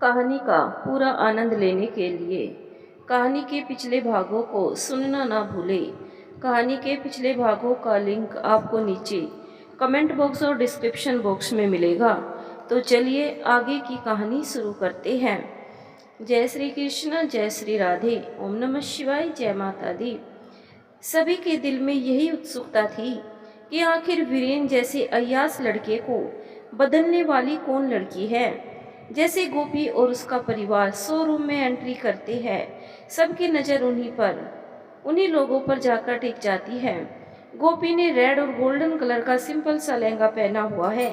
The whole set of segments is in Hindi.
कहानी का पूरा आनंद लेने के लिए कहानी के पिछले भागों को सुनना ना भूलें। कहानी के पिछले भागों का लिंक आपको नीचे कमेंट बॉक्स और डिस्क्रिप्शन बॉक्स में मिलेगा। तो चलिए आगे की कहानी शुरू करते हैं। जय श्री कृष्ण, जय श्री राधे, ओम नमः शिवाय, जय माता दी। सभी के दिल में यही उत्सुकता थी कि आखिर वीरेन जैसे अय्यास लड़के को बदलने वाली कौन लड़की है। जैसे गोपी और उसका परिवार शोरूम में एंट्री करते हैं, सबकी नज़र उन्हीं लोगों पर जाकर टिक जाती है। गोपी ने रेड और गोल्डन कलर का सिंपल सा लहंगा पहना हुआ है।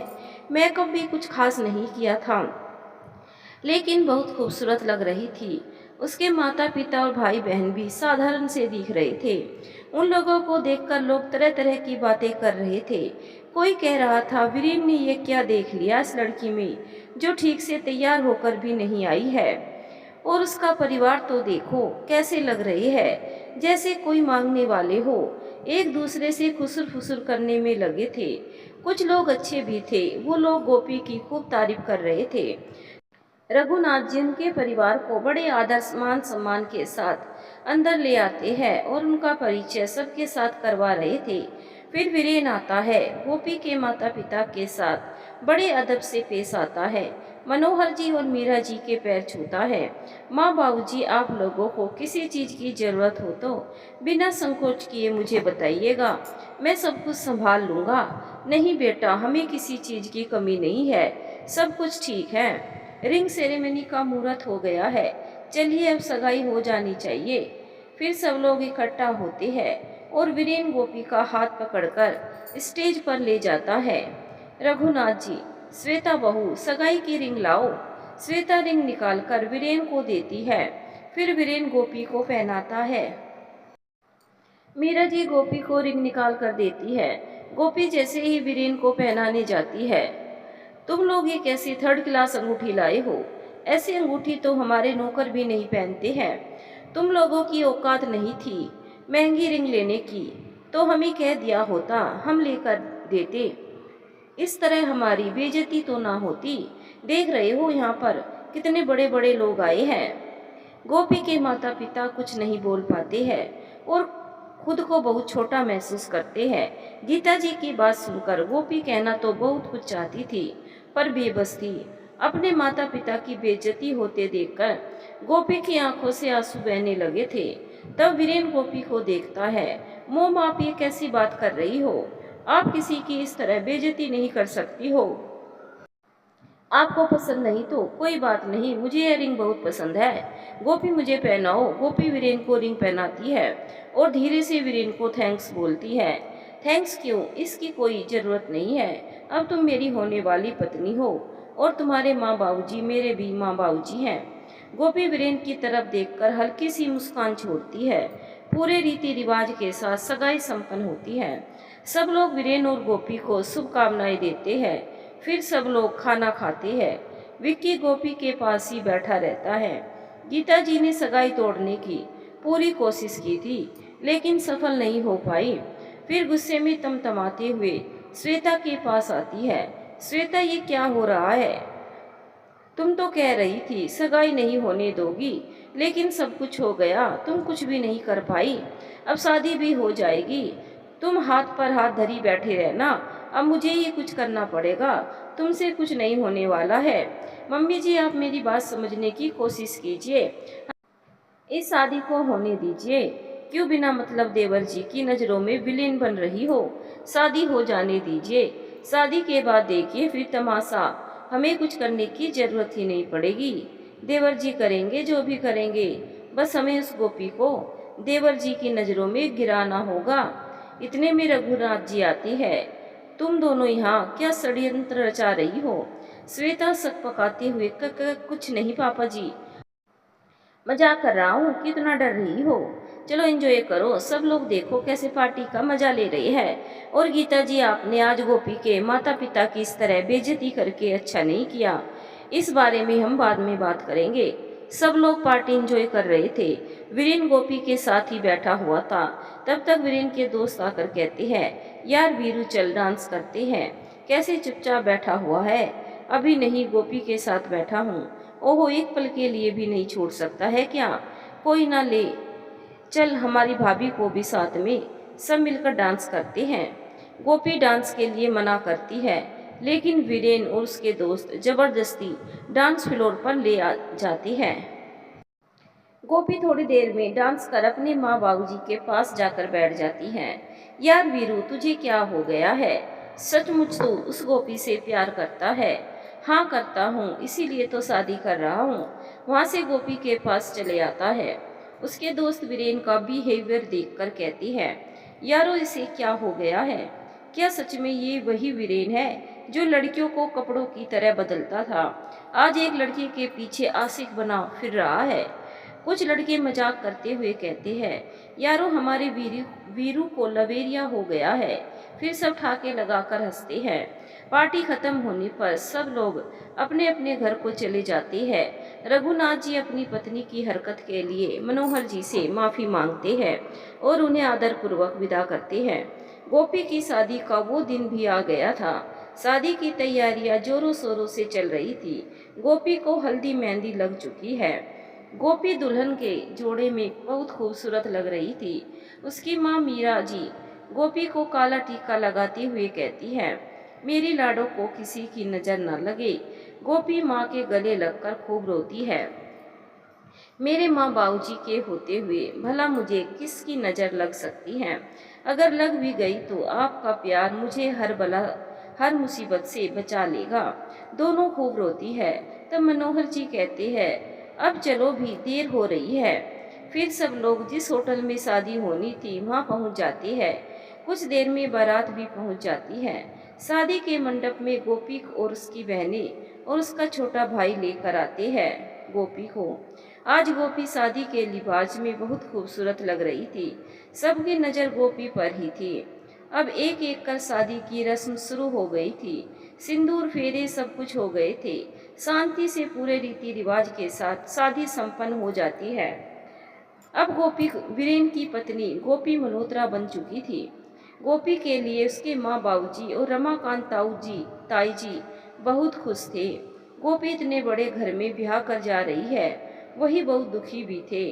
मेकअप भी कुछ खास नहीं किया था, लेकिन बहुत खूबसूरत लग रही थी। उसके माता पिता और भाई बहन भी साधारण से दिख रहे थे। उन लोगों को देखकर लोग तरह तरह की बातें कर रहे थे। कोई कह रहा था, वीरेन ने ये क्या देख लिया इस लड़की में, जो ठीक से तैयार होकर भी नहीं आई है। और उसका परिवार तो देखो कैसे लग रहे हैं, जैसे कोई मांगने वाले हो। एक दूसरे से खुसुर फुसुर करने में लगे थे। कुछ लोग अच्छे भी थे, वो लोग गोपी की खूब तारीफ कर रहे थे। रघुनाथ जी उनके परिवार को बड़े आदर मान सम्मान के साथ अंदर ले आते हैं और उनका परिचय सबके साथ करवा रहे थे। फिर वीरेन आता है, गोपी के माता पिता के साथ बड़े अदब से पेश आता है। मनोहर जी और मीरा जी के पैर छूता है। माँ बाबूजी, आप लोगों को किसी चीज़ की ज़रूरत हो तो बिना संकोच किए मुझे बताइएगा, मैं सब कुछ संभाल लूँगा। नहीं बेटा, हमें किसी चीज़ की कमी नहीं है, सब कुछ ठीक है। रिंग सेरेमनी का मुहूर्त हो गया है, चलिए अब सगाई हो जानी चाहिए। फिर सब लोग इकट्ठा होते हैं और वीरेन गोपी का हाथ पकड़कर स्टेज पर ले जाता है। रघुनाथ जी, श्वेता बहू, सगाई की रिंग लाओ। श्वेता रिंग निकालकर वीरेन को देती है। फिर वीरेन गोपी को पहनाता है। मीरा जी गोपी को रिंग निकाल कर देती है। गोपी जैसे ही वीरेन को पहनाने जाती है, तुम लोग ये कैसी थर्ड क्लास अंगूठी लाए हो? ऐसी अंगूठी तो हमारे नौकर भी नहीं पहनते हैं। तुम लोगों की औकात नहीं थी महंगी रिंग लेने की, तो हमें कह दिया होता, हम लेकर देते। इस तरह हमारी बेइज्जती तो ना होती। देख रहे हो यहाँ पर कितने बड़े बड़े लोग आए हैं। गोपी के माता पिता कुछ नहीं बोल पाते हैं और खुद को बहुत छोटा महसूस करते हैं। गीता जी की बात सुनकर गोपी कहना तो बहुत कुछ चाहती थी, पर बेबस थी। अपने माता पिता की बेइज्जती होते देखकर गोपी की आंखों से आंसू बहने लगे थे। तब वीरेन गोपी को देखता है। मोम, आप ये कैसी बात कर रही हो? आप किसी की इस तरह बेइज्जती नहीं कर सकती हो। आपको पसंद नहीं तो कोई बात नहीं, मुझे यह रिंग बहुत पसंद है। गोपी, मुझे पहनाओ। गोपी वीरेन को रिंग पहनाती है और धीरे से वीरेन को थैंक्स बोलती है। थैंक्स क्यों, इसकी कोई ज़रूरत नहीं है। अब तुम मेरी होने वाली पत्नी हो और तुम्हारे माँ बाबूजी मेरे भी माँ बाबूजी हैं। गोपी वीरेन की तरफ देखकर हल्की सी मुस्कान छोड़ती है। पूरे रीति रिवाज के साथ सगाई संपन्न होती है। सब लोग वीरेन और गोपी को शुभकामनाएं देते हैं। फिर सब लोग खाना खाते हैं। विक्की गोपी के पास ही बैठा रहता है। गीता जी ने सगाई तोड़ने की पूरी कोशिश की थी, लेकिन सफल नहीं हो पाई। फिर गुस्से में तमतमाते हुए श्वेता के पास आती है। श्वेता, ये क्या हो रहा है? तुम तो कह रही थी सगाई नहीं होने दोगी, लेकिन सब कुछ हो गया, तुम कुछ भी नहीं कर पाई। अब शादी भी हो जाएगी, तुम हाथ पर हाथ धरी बैठे रहना। अब मुझे ही कुछ करना पड़ेगा, तुमसे कुछ नहीं होने वाला है। मम्मी जी, आप मेरी बात समझने की कोशिश कीजिए, इस शादी को होने दीजिए। क्यों बिना मतलब देवर जी की नज़रों में विलेन बन रही हो? शादी हो जाने दीजिए, शादी के बाद देखिए फिर तमाशा। हमें कुछ करने की जरूरत ही नहीं पड़ेगी, देवर जी करेंगे जो भी करेंगे। बस हमें उस गोपी को देवर जी की नज़रों में गिराना होगा। इतने में रघुनाथ जी आती है। तुम दोनों यहाँ क्या षड्यंत्र रचा रही हो? श्वेता सक पकाते हुए कुछ नहीं पापा जी, मजाक कर रहा हूँ, कितना डर रही हो? चलो एंजॉय करो, सब लोग देखो कैसे पार्टी का मजा ले रहे हैं। और गीता जी, आपने आज गोपी के माता पिता की इस तरह बेइज्जती करके अच्छा नहीं किया। इस बारे में हम बाद में बात करेंगे। सब लोग पार्टी एंजॉय कर रहे थे। वीरेन गोपी के साथ ही बैठा हुआ था। तब तक वीरेन के दोस्त आकर कहते हैं, यार वीरू, चल डांस करते हैं। कैसे चुपचाप बैठा हुआ है? अभी नहीं, गोपी के साथ बैठा हूँ। ओहो, एक पल के लिए भी नहीं छोड़ सकता है क्या? कोई ना ले चल हमारी भाभी को भी साथ में, सब मिलकर डांस करते हैं। गोपी डांस के लिए मना करती है, लेकिन वीरेन और उसके दोस्त जबरदस्ती डांस फ्लोर पर जाते हैं। गोपी थोड़ी देर में डांस कर अपने माँ बाबूजी के पास जाकर बैठ जाती है। यार वीरू, तुझे क्या हो गया है? सचमुच तू उस गोपी से प्यार करता है? हाँ करता हूँ, इसीलिए तो शादी कर रहा हूँ। वहाँ से गोपी के पास चले आता है। उसके दोस्त वीरेन का बिहेवियर देखकर कहती है, यारो इसे क्या हो गया है? क्या सच में ये वही वीरेन है जो लड़कियों को कपड़ों की तरह बदलता था? आज एक लड़की के पीछे आशिक बना फिर रहा है। कुछ लड़के मजाक करते हुए कहते हैं, यारो हमारे वीरू को लवेरिया हो गया है। फिर सब ठाके लगाकर हंसते हैं। पार्टी खत्म होने पर सब लोग अपने अपने घर को चले जाते हैं। रघुनाथ जी अपनी पत्नी की हरकत के लिए मनोहर जी से माफी मांगते हैं और उन्हें आदरपूर्वक विदा करते हैं। गोपी की शादी का वो दिन भी आ गया था। शादी की तैयारियां जोरों शोरों से चल रही थी। गोपी को हल्दी मेहंदी लग चुकी है। गोपी दुल्हन के जोड़े में बहुत खूबसूरत लग रही थी। उसकी माँ मीरा जी गोपी को काला टीका लगाते हुए कहती है, मेरी लाडो को किसी की नजर न लगे। गोपी माँ के गले लगकर खूब रोती है, मेरे माँ बाबूजी के होते हुए भला मुझे किसकी नजर लग सकती है? अगर लग भी गई तो आपका प्यार मुझे हर मुसीबत से बचा लेगा। दोनों खूब रोती है। तब मनोहर जी कहते हैं, अब चलो भी, देर हो रही है। फिर सब लोग जिस होटल में शादी होनी थी वहाँ पहुँच जाते हैं। कुछ देर में बारात भी पहुँच जाती है। शादी के मंडप में गोपी और उसकी बहनें और उसका छोटा भाई लेकर आते हैं गोपी को। आज गोपी शादी के लिबास में बहुत खूबसूरत लग रही थी। सबकी नज़र गोपी पर ही थी। अब एक एक कर शादी की रस्म शुरू हो गई थी। सिंदूर फेरे सब कुछ हो गए थे। शांति से पूरे रीति रिवाज के साथ शादी संपन्न हो जाती है। अब गोपी वीरेन की पत्नी गोपी मल्होत्रा बन चुकी थी। गोपी के लिए उसके माँ बाबूजी और रमाकांत ताई जी बहुत खुश थे। गोपी इतने बड़े घर में ब्याह कर जा रही है, वही बहुत दुखी भी थे।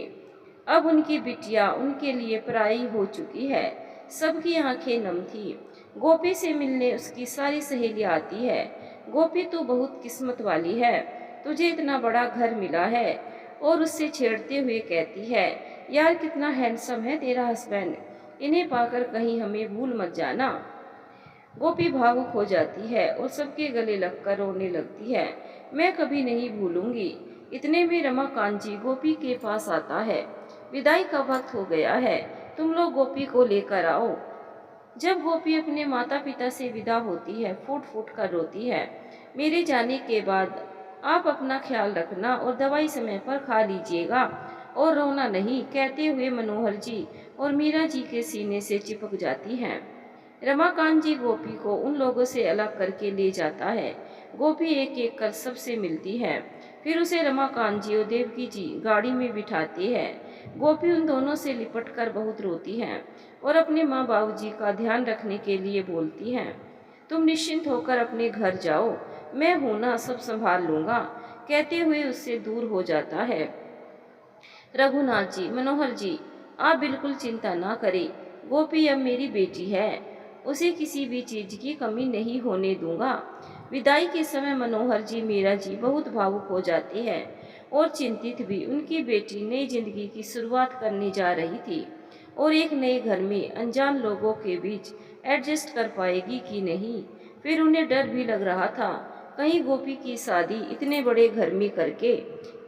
अब उनकी बिटिया उनके लिए पराई हो चुकी है। सबकी आंखें नम थी। गोपी से मिलने उसकी सारी सहेलियां आती है। गोपी तू बहुत किस्मत वाली है, तुझे इतना बड़ा घर मिला है। और उससे छेड़ते हुए कहती है, यार कितना हैंडसम है तेरा हस्बैंड, इन्हें पाकर कहीं हमें भूल मत जाना। गोपी भावुक हो जाती है और सबके गले लगकर रोने लगती है। मैं कभी नहीं भूलूंगी। इतने में रमाकांत जी गोपी के पास आता है। विदाई का वक्त हो गया है, तुम लोग गोपी को लेकर आओ। जब गोपी अपने माता पिता से विदा होती है, फूट फूट कर रोती है। मेरे जाने के बाद आप अपना ख्याल रखना और दवाई समय पर खा लीजिएगा और रोना नहीं, कहते हुए मनोहर जी और मीरा जी के सीने से चिपक जाती हैं। रमाकांत जी गोपी को उन लोगों से अलग करके ले जाता है। गोपी एक एक कर सबसे मिलती है। फिर उसे रमाकांत जी और देवकी जी गाड़ी में बिठाते हैं। गोपी उन दोनों से लिपट कर बहुत रोती है और अपने माँ बाबूजी का ध्यान रखने के लिए बोलती हैं, तुम निश्चिंत होकर अपने घर जाओ, मैं हूं ना, सब संभाल लूंगा, कहते हुए उससे दूर हो जाता है। रघुनाथ जी, मनोहर जी, आप बिल्कुल चिंता ना करें। गोपी अब मेरी बेटी है, उसे किसी भी चीज की कमी नहीं होने दूंगा। विदाई के समय मनोहर जी मीरा जी बहुत भावुक हो जाती है और चिंतित भी। उनकी बेटी नई जिंदगी की शुरुआत करने जा रही थी और एक नए घर में अनजान लोगों के बीच एडजस्ट कर पाएगी कि नहीं। फिर उन्हें डर भी लग रहा था, कहीं गोपी की शादी इतने बड़े घर में करके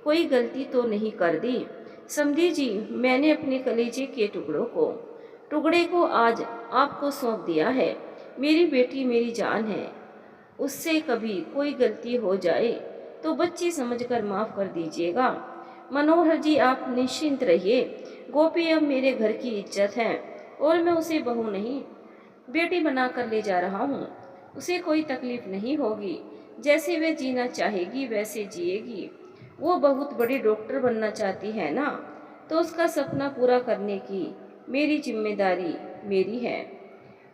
कोई गलती तो नहीं कर दी। समझी जी, मैंने अपने कलेजे के टुकड़े को आज आपको सौंप दिया है। मेरी बेटी मेरी जान है, उससे कभी कोई गलती हो जाए तो बच्ची समझकर माफ कर दीजिएगा। मनोहर जी, आप निश्चिंत रहिए। गोपी अब मेरे घर की इज्जत है और मैं उसे बहू नहीं, बेटी बनाकर ले जा रहा हूँ। उसे कोई तकलीफ नहीं होगी। जैसे वे जीना चाहेगी वैसे जिएगी। वो बहुत बड़ी डॉक्टर बनना चाहती है ना, तो उसका सपना पूरा करने की मेरी जिम्मेदारी मेरी है।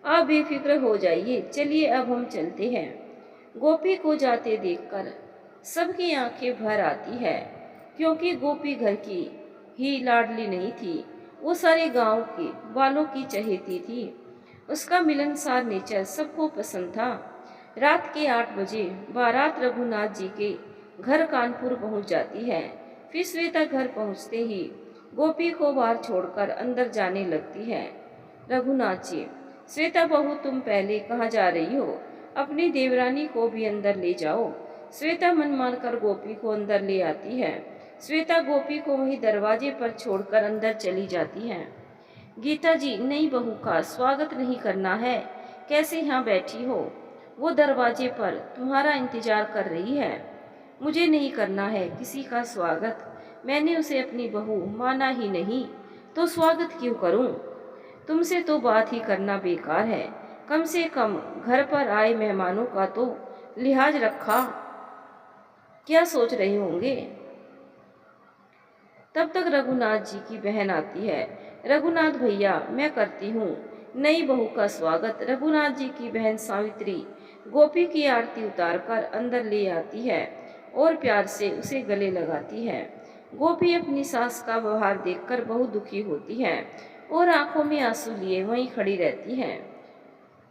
आप बेफिक्र हो जाइए, चलिए अब हम चलते हैं। गोपी को जाते देखकर सबकी आंखें भर आती है, क्योंकि गोपी घर की ही लाडली नहीं थी, वो सारे गांव के वालों की चहेती थी। उसका मिलनसार नेचर सबको पसंद था। रात के 8 बजे बारात रघुनाथ जी के घर कानपुर पहुंच जाती है। फिर श्वेता घर पहुंचते ही गोपी को बाहर छोड़कर अंदर जाने लगती है। रघुनाथ जी, श्वेता बहू तुम पहले कहाँ जा रही हो? अपनी देवरानी को भी अंदर ले जाओ। श्वेता मन मानकर गोपी को अंदर ले आती है। श्वेता गोपी को वहीं दरवाजे पर छोड़कर अंदर चली जाती है। गीता जी, नई बहू का स्वागत नहीं करना है, कैसे यहाँ बैठी हो? वो दरवाजे पर तुम्हारा इंतजार कर रही है। मुझे नहीं करना है किसी का स्वागत, मैंने उसे अपनी बहू माना ही नहीं, तो स्वागत क्यों करूं? तुमसे तो बात ही करना बेकार है। कम से कम घर पर आए मेहमानों का तो लिहाज रखा। क्या सोच रहे होंगे? तब तक रघुनाथ जी की बहन आती है। रघुनाथ भैया, मैं करती हूँ नई बहू का स्वागत। रघुनाथ जी की बहन सावित्री गोपी की आरती उतारकर अंदर ले आती है और प्यार से उसे गले लगाती है। गोपी अपनी सास का व्यवहार देखकर बहुत दुखी होती है और आंखों में आंसू लिए वहीं खड़ी रहती है।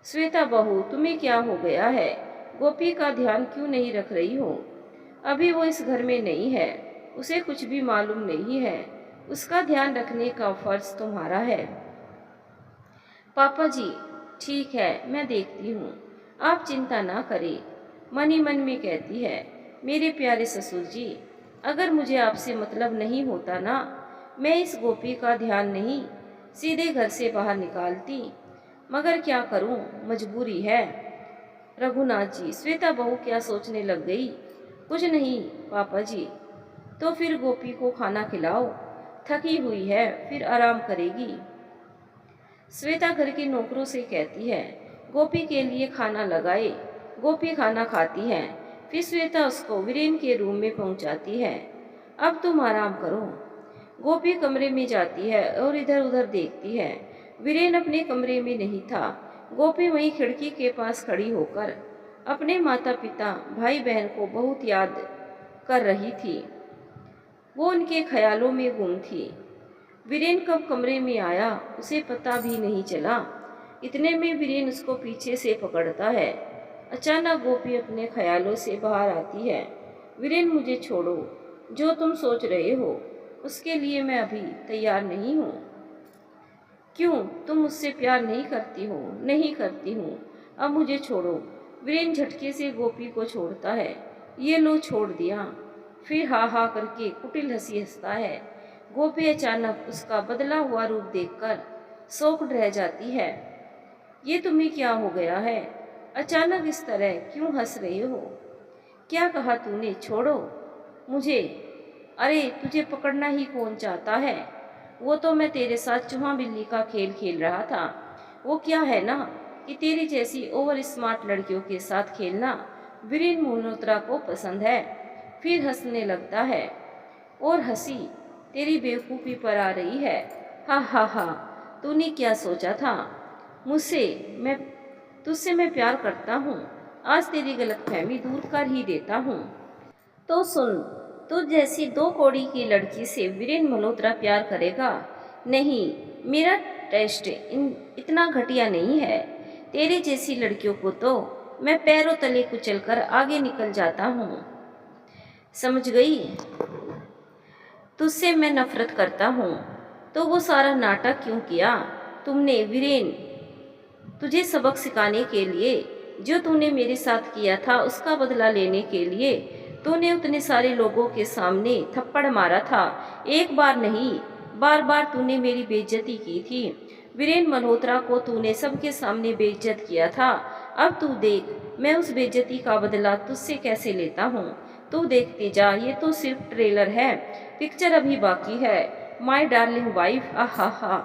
श्वेता बहू, तुम्हें क्या हो गया है? गोपी का ध्यान क्यों नहीं रख रही हो? अभी वो इस घर में नहीं है, उसे कुछ भी मालूम नहीं है। उसका ध्यान रखने का फर्ज तुम्हारा है। पापा जी, ठीक है, मैं देखती हूँ, आप चिंता ना करें। मन ही मन में कहती है, मेरे प्यारे ससुर जी, अगर मुझे आपसे मतलब नहीं होता ना, मैं इस गोपी का ध्यान नहीं सीधे घर से बाहर निकालती, मगर क्या करूँ, मजबूरी है। रघुनाथ जी, श्वेता बहू क्या सोचने लग गई? कुछ नहीं पापा जी। तो फिर गोपी को खाना खिलाओ, थकी हुई है, फिर आराम करेगी। श्वेता घर के नौकरों से कहती है, गोपी के लिए खाना लगाए। गोपी खाना खाती है। फिर श्वेता उसको वीरेन के रूम में पहुंचाती है। अब तुम आराम करो। गोपी कमरे में जाती है और इधर उधर देखती है। वीरेन अपने कमरे में नहीं था। गोपी वहीं खिड़की के पास खड़ी होकर अपने माता पिता भाई बहन को बहुत याद कर रही थी। वो उनके ख्यालों में गुम थी। वीरेन कब कमरे में आया उसे पता भी नहीं चला। इतने में वीरेन उसको पीछे से पकड़ता है। अचानक गोपी अपने ख्यालों से बाहर आती है। वीरेन, मुझे छोड़ो, जो तुम सोच रहे हो उसके लिए मैं अभी तैयार नहीं हूँ। क्यों, तुम मुझसे प्यार नहीं करती हो? नहीं करती हूँ, अब मुझे छोड़ो। वीरेन झटके से गोपी को छोड़ता है। ये लो, छोड़ दिया। फिर हा हा करके कुटिल हंसी हंसता है। गोपी अचानक उसका बदला हुआ रूप देखकर शॉक्ड रह जाती है। ये तुम्हें क्या हो गया है? अचानक इस तरह क्यों हंस रहे हो? क्या कहा तूने? छोड़ो मुझे। अरे, तुझे पकड़ना ही कौन चाहता है? वो तो मैं तेरे साथ चूहा बिल्ली का खेल खेल रहा था। वो क्या है ना कि तेरी जैसी ओवर स्मार्ट लड़कियों के साथ खेलना वीरेन मल्होत्रा को पसंद है। फिर हंसने लगता है और हंसी तेरी बेवकूफ़ी पर आ रही है। हा हा हा, तूने क्या सोचा था मुझसे? तुझसे मैं प्यार करता हूँ। आज तेरी गलतफहमी दूर कर ही देता हूँ। तो सुन, तू जैसी 2 कौड़ी की लड़की से वीरेन मल्होत्रा प्यार करेगा? नहीं, मेरा टेस्ट इतना घटिया नहीं है। तेरी जैसी लड़कियों को तो मैं पैरों तले कुचलकर आगे निकल जाता हूँ। समझ गई? तुझसे मैं नफरत करता हूँ। तो वो सारा नाटक क्यों किया तुमने वीरेन? तुझे सबक सिखाने के लिए। जो तूने मेरे साथ किया था उसका बदला लेने के लिए। तूने उतने सारे लोगों के सामने थप्पड़ मारा था। एक बार नहीं, बार बार तूने मेरी बेइज्जती की थी। वीरेन मल्होत्रा को तूने सबके सामने बेइज्जत किया था। अब तू देख, मैं उस बेइज्जती का बदला तुझसे कैसे लेता हूँ। तू देखते जा, ये तो सिर्फ ट्रेलर है, पिक्चर अभी बाकी है। माय डार्लिंग वाइफ, आहा हा।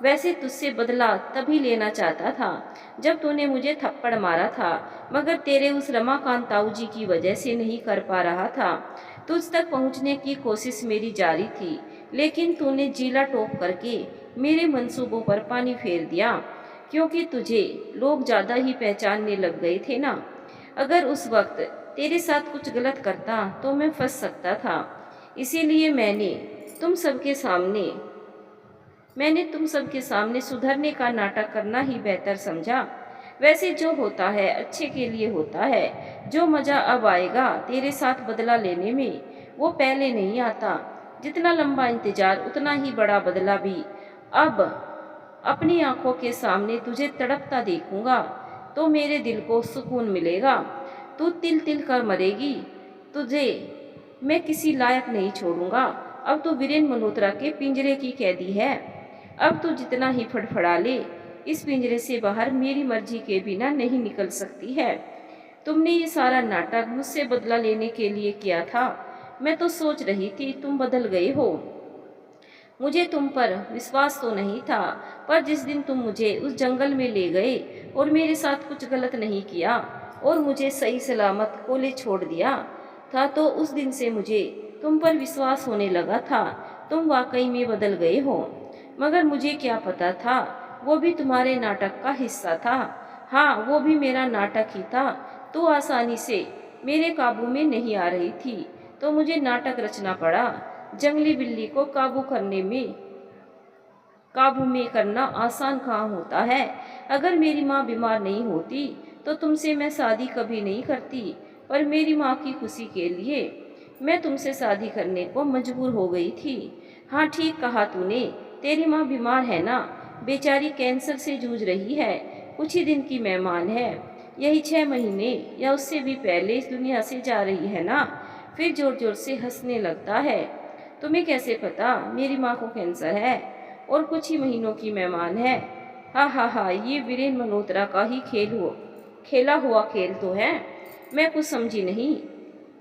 वैसे तुझसे बदला तभी लेना चाहता था जब तूने मुझे थप्पड़ मारा था, मगर तेरे उस रमाकांत ताऊ जी की वजह से नहीं कर पा रहा था। तुझ तक पहुंचने की कोशिश मेरी जारी थी, लेकिन तूने जीला टोप करके मेरे मंसूबों पर पानी फेर दिया, क्योंकि तुझे लोग ज़्यादा ही पहचानने लग गए थे ना। अगर उस वक्त तेरे साथ कुछ गलत करता तो मैं फंस सकता था। इसीलिए मैंने तुम सबके सामने सुधरने का नाटक करना ही बेहतर समझा। वैसे जो होता है अच्छे के लिए होता है। जो मजा अब आएगा तेरे साथ बदला लेने में, वो पहले नहीं आता। जितना लंबा इंतजार उतना ही बड़ा बदला भी। अब अपनी आंखों के सामने तुझे तड़पता देखूंगा तो मेरे दिल को सुकून मिलेगा। तू तिल तिल कर मरेगी, तुझे मैं किसी लायक नहीं छोड़ूंगा। अब तू वीरेन मल्होत्रा के पिंजरे की कैदी है। अब तू जितना ही फड़फड़ा ले, इस पिंजरे से बाहर मेरी मर्जी के बिना नहीं निकल सकती है। तुमने ये सारा नाटक मुझसे बदला लेने के लिए किया था। मैं तो सोच रही थी तुम बदल गए हो। मुझे तुम पर विश्वास तो नहीं था, पर जिस दिन तुम मुझे उस जंगल में ले गए और मेरे साथ कुछ गलत नहीं किया और मुझे सही सलामत कोले छोड़ दिया था, तो उस दिन से मुझे तुम पर विश्वास होने लगा था। तुम वाकई में बदल गए हो। मगर मुझे क्या पता था वो भी तुम्हारे नाटक का हिस्सा था। हाँ, वो भी मेरा नाटक ही था। तो आसानी से मेरे काबू में नहीं आ रही थी, तो मुझे नाटक रचना पड़ा। जंगली बिल्ली को काबू में करना आसान कहाँ होता है। अगर मेरी माँ बीमार नहीं होती तो तुमसे मैं शादी कभी नहीं करती, पर मेरी माँ की खुशी के लिए मैं तुमसे शादी करने को मजबूर हो गई थी। हाँ, ठीक कहा तूने। तेरी माँ बीमार है ना, बेचारी कैंसर से जूझ रही है। कुछ ही दिन की मेहमान है, यही 6 महीने या उससे भी पहले इस दुनिया से जा रही है ना। फिर जोर जोर से हंसने लगता है। तुम्हें कैसे पता मेरी माँ को कैंसर है और कुछ ही महीनों की मेहमान है? हा हा हा, ये वीरेन मल्होत्रा का ही खेला हुआ खेल तो है। मैं कुछ समझी नहीं।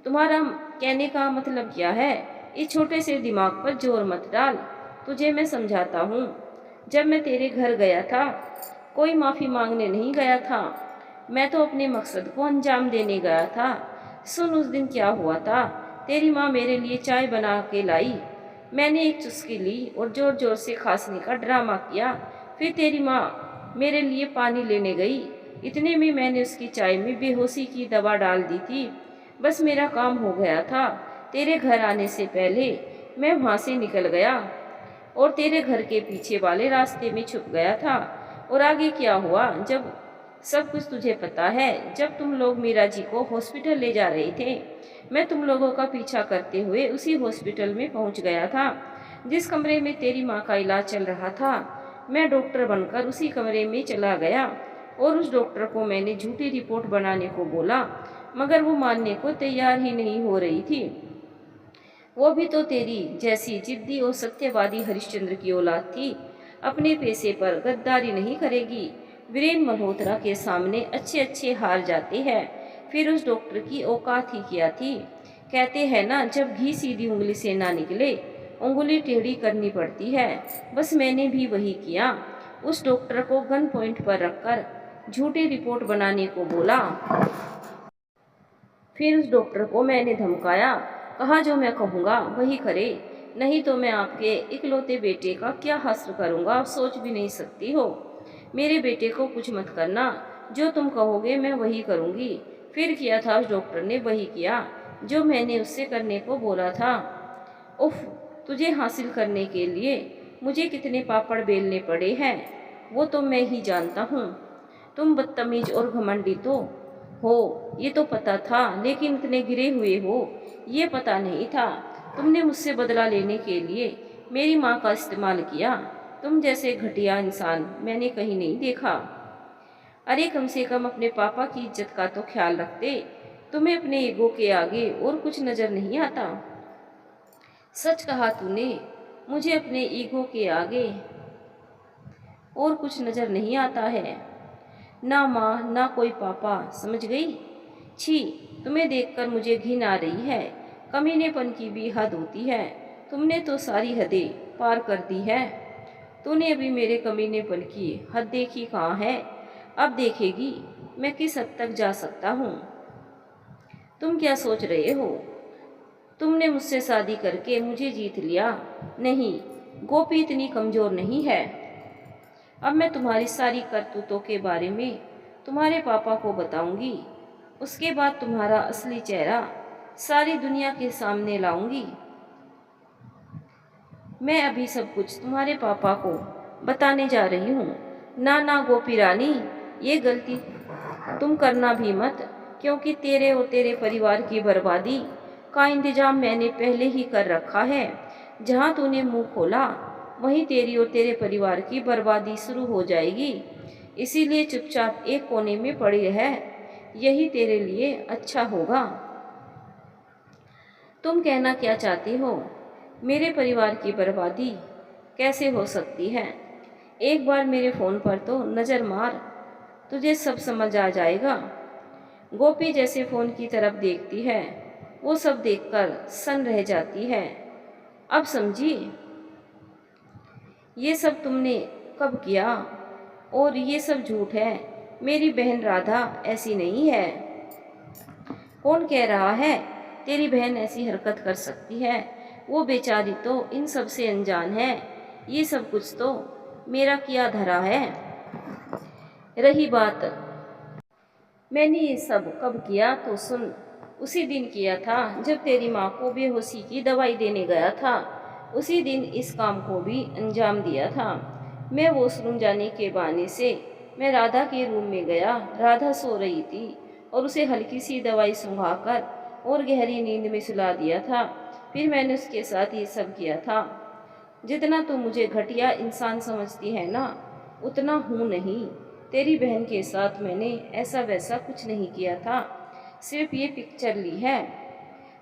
तुम्हारा कहने का मतलब क्या है? इस छोटे से दिमाग पर जोर मत डाल। तुझे मैं समझाता हूँ। जब मैं तेरे घर गया था, कोई माफ़ी मांगने नहीं गया था। मैं तो अपने मकसद को अंजाम देने गया था। सुन, उस दिन क्या हुआ था। तेरी माँ मेरे लिए चाय बना के लाई। मैंने एक चुस्की ली और जोर जोर से खांसने का ड्रामा किया। फिर तेरी माँ मेरे लिए पानी लेने गई। इतने में मैंने उसकी चाय में बेहोशी की दवा डाल दी थी। बस मेरा काम हो गया था। तेरे घर आने से पहले मैं वहाँ से निकल गया और तेरे घर के पीछे वाले रास्ते में छुप गया था। और आगे क्या हुआ जब सब कुछ तुझे पता है। जब तुम लोग मीरा जी को हॉस्पिटल ले जा रहे थे, मैं तुम लोगों का पीछा करते हुए उसी हॉस्पिटल में पहुंच गया था जिस कमरे में तेरी माँ का इलाज चल रहा था। मैं डॉक्टर बनकर उसी कमरे में चला गया और उस डॉक्टर को मैंने झूठी रिपोर्ट बनाने को बोला, मगर वो मानने को तैयार ही नहीं हो रही थी। वो भी तो तेरी जैसी जिद्दी और सत्यवादी हरिश्चंद्र की औलाद थी। अपने पैसे पर गद्दारी नहीं करेगी। वीरेन मल्होत्रा के सामने अच्छे अच्छे हार जाते हैं। फिर उस डॉक्टर की औकात ही क्या थी। कहते हैं ना, जब घी सीधी उंगली से ना निकले, उंगली टेढ़ी करनी पड़ती है। बस मैंने भी वही किया। उस डॉक्टर को गन पॉइंट पर रखकर झूठी रिपोर्ट बनाने को बोला। फिर उस डॉक्टर को मैंने धमकाया, कहा जो मैं कहूँगा वही करे, नहीं तो मैं आपके इकलौते बेटे का क्या हश्र करूँगा, आप सोच भी नहीं सकती हो। मेरे बेटे को कुछ मत करना, जो तुम कहोगे मैं वही करूँगी। फिर किया था उस डॉक्टर ने वही किया जो मैंने उससे करने को बोला था। उफ, तुझे हासिल करने के लिए मुझे कितने पापड़ बेलने पड़े हैं वो तो मैं ही जानता हूँ। तुम बदतमीज और घमंडी तो हो, ये तो पता था, लेकिन इतने गिरे हुए हो ये पता नहीं था। तुमने मुझसे बदला लेने के लिए मेरी माँ का इस्तेमाल किया। तुम जैसे घटिया इंसान मैंने कहीं नहीं देखा। अरे, कम से कम अपने पापा की इज्जत का तो ख्याल रखते। तुम्हें अपने ईगो के आगे और कुछ नजर नहीं आता। सच कहा तूने, मुझे अपने ईगो के आगे और कुछ नजर नहीं आता है। ना माँ ना कोई पापा, समझ गई? छी, तुम्हें देखकर मुझे घिन आ रही है। कमीनेपन की भी हद होती है। तुमने तो सारी हदें पार कर दी है। तूने अभी मेरे कमीनेपन की हद देखी कहाँ है? अब देखेगी मैं किस हद तक जा सकता हूँ। तुम क्या सोच रहे हो? तुमने मुझसे शादी करके मुझे जीत लिया? नहीं, गोपी इतनी कमज़ोर नहीं है। अब मैं तुम्हारी सारी करतूतों के बारे में तुम्हारे पापा को बताऊंगी। उसके बाद तुम्हारा असली चेहरा सारी दुनिया के सामने लाऊंगी। मैं अभी सब कुछ तुम्हारे पापा को बताने जा रही हूँ। ना ना गोपी रानी, ये गलती तुम करना भी मत, क्योंकि तेरे और तेरे परिवार की बर्बादी का इंतजाम मैंने पहले ही कर रखा है। जहाँ तूने मुंह खोला वहीं तेरी और तेरे परिवार की बर्बादी शुरू हो जाएगी। इसीलिए चुपचाप एक कोने में पड़ी रह, यही तेरे लिए अच्छा होगा। तुम कहना क्या चाहती हो? मेरे परिवार की बर्बादी कैसे हो सकती है? एक बार मेरे फ़ोन पर तो नज़र मार, तुझे सब समझ आ जाएगा। गोपी जैसे फ़ोन की तरफ देखती है, वो सब देखकर सन रह जाती है। अब समझी ये सब तुमने कब किया? और ये सब झूठ है। मेरी बहन राधा ऐसी नहीं है। कौन कह रहा है तेरी बहन ऐसी हरकत कर सकती है? वो बेचारी तो इन सब से अनजान है। ये सब कुछ तो मेरा किया धरा है। रही बात मैंने ये सब कब किया तो सुन, उसी दिन किया था जब तेरी माँ को बेहोशी की दवाई देने गया था। उसी दिन इस काम को भी अंजाम दिया था। मैं वॉशरूम जाने के बहाने से मैं राधा के रूम में गया। राधा सो रही थी और उसे हल्की सी दवाई सुंघाकर और गहरी नींद में सुला दिया था। फिर मैंने उसके साथ ये सब किया था। जितना तू मुझे घटिया इंसान समझती है ना, उतना हूँ नहीं। तेरी बहन के साथ मैंने ऐसा वैसा कुछ नहीं किया था, सिर्फ ये पिक्चर ली है।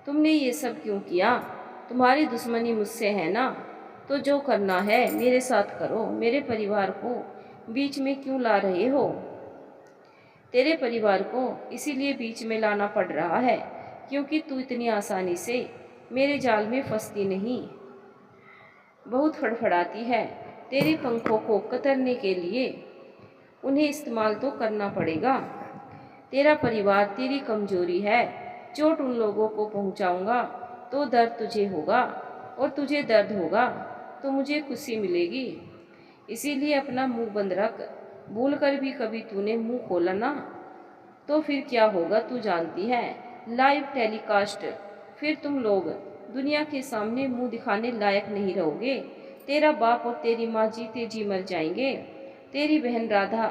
तुमने ये सब क्यों किया? तुम्हारी दुश्मनी मुझसे है ना, तो जो करना है मेरे साथ करो। मेरे परिवार को बीच में क्यों ला रहे हो? तेरे परिवार को इसीलिए बीच में लाना पड़ रहा है क्योंकि तू इतनी आसानी से मेरे जाल में फंसती नहीं, बहुत फड़फड़ाती है। तेरे पंखों को कतरने के लिए उन्हें इस्तेमाल तो करना पड़ेगा। तेरा परिवार तेरी कमजोरी है। चोट उन लोगों को पहुंचाऊंगा तो दर्द तुझे होगा, और तुझे दर्द होगा तो मुझे खुशी मिलेगी। इसीलिए अपना मुंह बंद रख। भूल कर भी कभी तूने मुंह खोला ना, तो फिर क्या होगा तू जानती है। लाइव टेलीकास्ट, फिर तुम लोग दुनिया के सामने मुंह दिखाने लायक नहीं रहोगे। तेरा बाप और तेरी माँ जीते जी मर जाएंगे। तेरी बहन राधा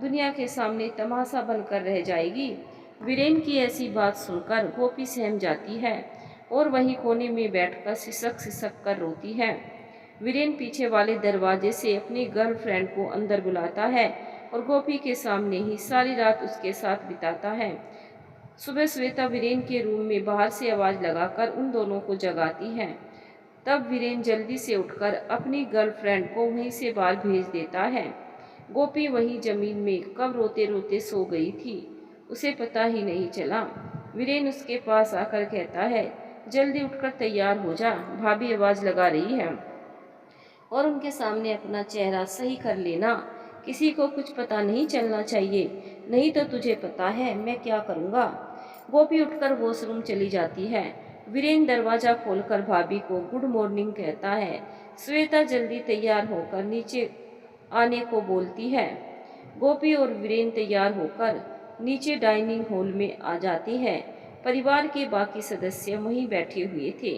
दुनिया के सामने तमाशा बनकर रह जाएगी। वीरेन की ऐसी बात सुनकर गोपी सहम जाती है और वहीं कोने में बैठकर सिसक सिसक कर रोती है। वीरेन पीछे वाले दरवाजे से अपनी गर्लफ्रेंड को अंदर बुलाता है और गोपी के सामने ही सारी रात उसके साथ बिताता है। सुबह श्वेता वीरेन के रूम में बाहर से आवाज़ लगाकर उन दोनों को जगाती है। तब वीरेन जल्दी से उठकर अपनी गर्लफ्रेंड को वहीं से बाहर भेज देता है। गोपी वहीं जमीन में कब रोते रोते सो गई थी, उसे पता ही नहीं चला। वीरेन उसके पास आकर कहता है, जल्दी उठकर तैयार हो जा, भाभी आवाज़ लगा रही है, और उनके सामने अपना चेहरा सही कर लेना। किसी को कुछ पता नहीं चलना चाहिए, नहीं तो तुझे पता है मैं क्या करूँगा। गोपी उठकर वॉशरूम चली जाती है। वीरेन दरवाज़ा खोलकर भाभी को गुड मॉर्निंग कहता है। श्वेता जल्दी तैयार होकर नीचे आने को बोलती है। गोपी और वीरेन तैयार होकर नीचे डाइनिंग हॉल में आ जाती है। परिवार के बाकी सदस्य वहीं बैठे हुए थे।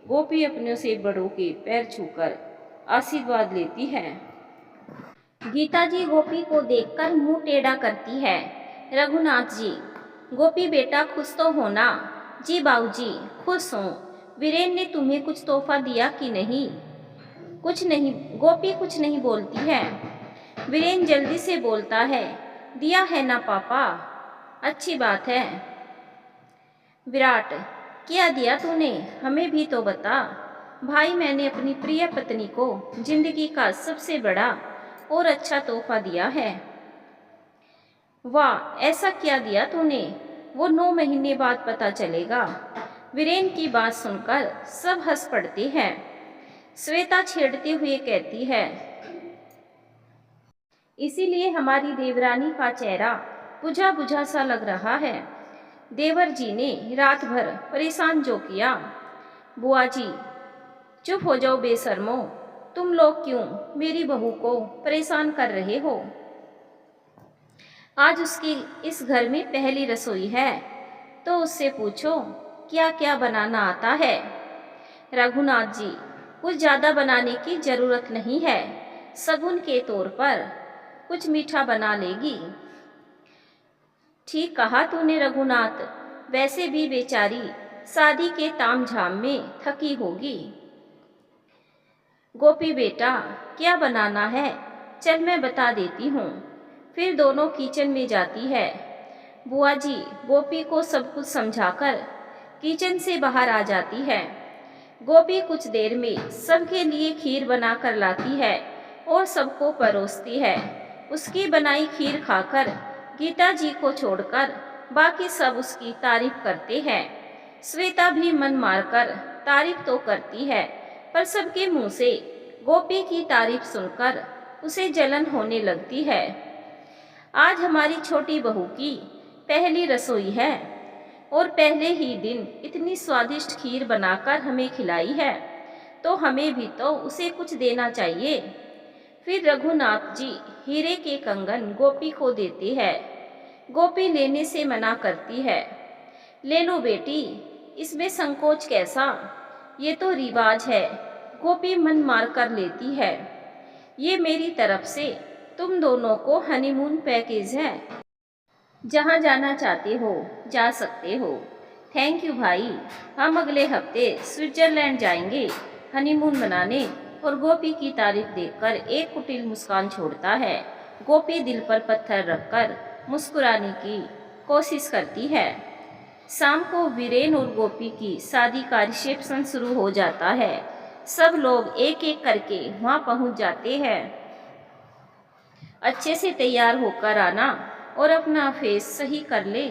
गोपी अपनों से बड़ों के पैर छूकर आशीर्वाद लेती है। गीता जी गोपी को देखकर मुंह टेढ़ा करती है। रघुनाथ जी, गोपी बेटा खुश तो हो ना? जी बाबूजी खुश हूँ। वीरेन ने तुम्हें कुछ तोहफा दिया कि नहीं? कुछ नहीं, गोपी कुछ नहीं बोलती है। वीरेन जल्दी से बोलता है, दिया है ना पापा? अच्छी बात है। विराट, क्या दिया तूने? हमें भी तो बता। भाई, मैंने अपनी प्रिय पत्नी को जिंदगी का सबसे बड़ा और अच्छा तोहफा दिया है। वाह, ऐसा क्या दिया तूने? वो 9 महीने बाद पता चलेगा। वीरेन की बात सुनकर सब हंस पड़ते हैं। श्वेता छेड़ते हुए कहती है, इसीलिए हमारी देवरानी का चेहरा बुझा बुझा सा लग रहा है। देवर जी ने रात भर परेशान जो किया। बुआ जी, चुप हो जाओ बेशर्मो। तुम लोग क्यों मेरी बहू को परेशान कर रहे हो? आज उसकी इस घर में पहली रसोई है, तो उससे पूछो क्या क्या बनाना आता है। रघुनाथ जी, कुछ ज़्यादा बनाने की ज़रूरत नहीं है, शगुन के तौर पर कुछ मीठा बना लेगी। ठीक कहा तूने रघुनाथ, वैसे भी बेचारी शादी के तामझाम में थकी होगी। गोपी बेटा, क्या बनाना है, चल मैं बता देती हूँ। फिर दोनों किचन में जाती है। बुआ जी गोपी को सब कुछ समझाकर किचन से बाहर आ जाती है। गोपी कुछ देर में सबके लिए खीर बना कर लाती है और सबको परोसती है। उसकी बनाई खीर खाकर गीता जी को छोड़कर बाकी सब उसकी तारीफ करते हैं। श्वेता भी मन मारकर तारीफ तो करती है, पर सबके मुंह से गोपी की तारीफ सुनकर उसे जलन होने लगती है। आज हमारी छोटी बहू की पहली रसोई है और पहले ही दिन इतनी स्वादिष्ट खीर बनाकर हमें खिलाई है, तो हमें भी तो उसे कुछ देना चाहिए। फिर रघुनाथ जी हीरे के कंगन गोपी को देते हैं। गोपी लेने से मना करती है। ले लो बेटी, इसमें संकोच कैसा, ये तो रिवाज है। गोपी मन मार कर लेती है। ये मेरी तरफ से तुम दोनों को हनीमून पैकेज है, जहाँ जाना चाहते हो जा सकते हो। थैंक यू भाई, हम अगले हफ्ते स्विट्जरलैंड जाएंगे हनीमून मनाने। और गोपी की तारीफ देखकर एक कुटिल मुस्कान छोड़ता है। गोपी दिल पर पत्थर रखकर मुस्कुराने की कोशिश करती है। शाम को वीरेन और गोपी की शादी का रिसेप्शन शुरू हो जाता है। सब लोग एक एक करके वहाँ पहुँच जाते हैं। अच्छे से तैयार होकर आना और अपना फेस सही कर ले।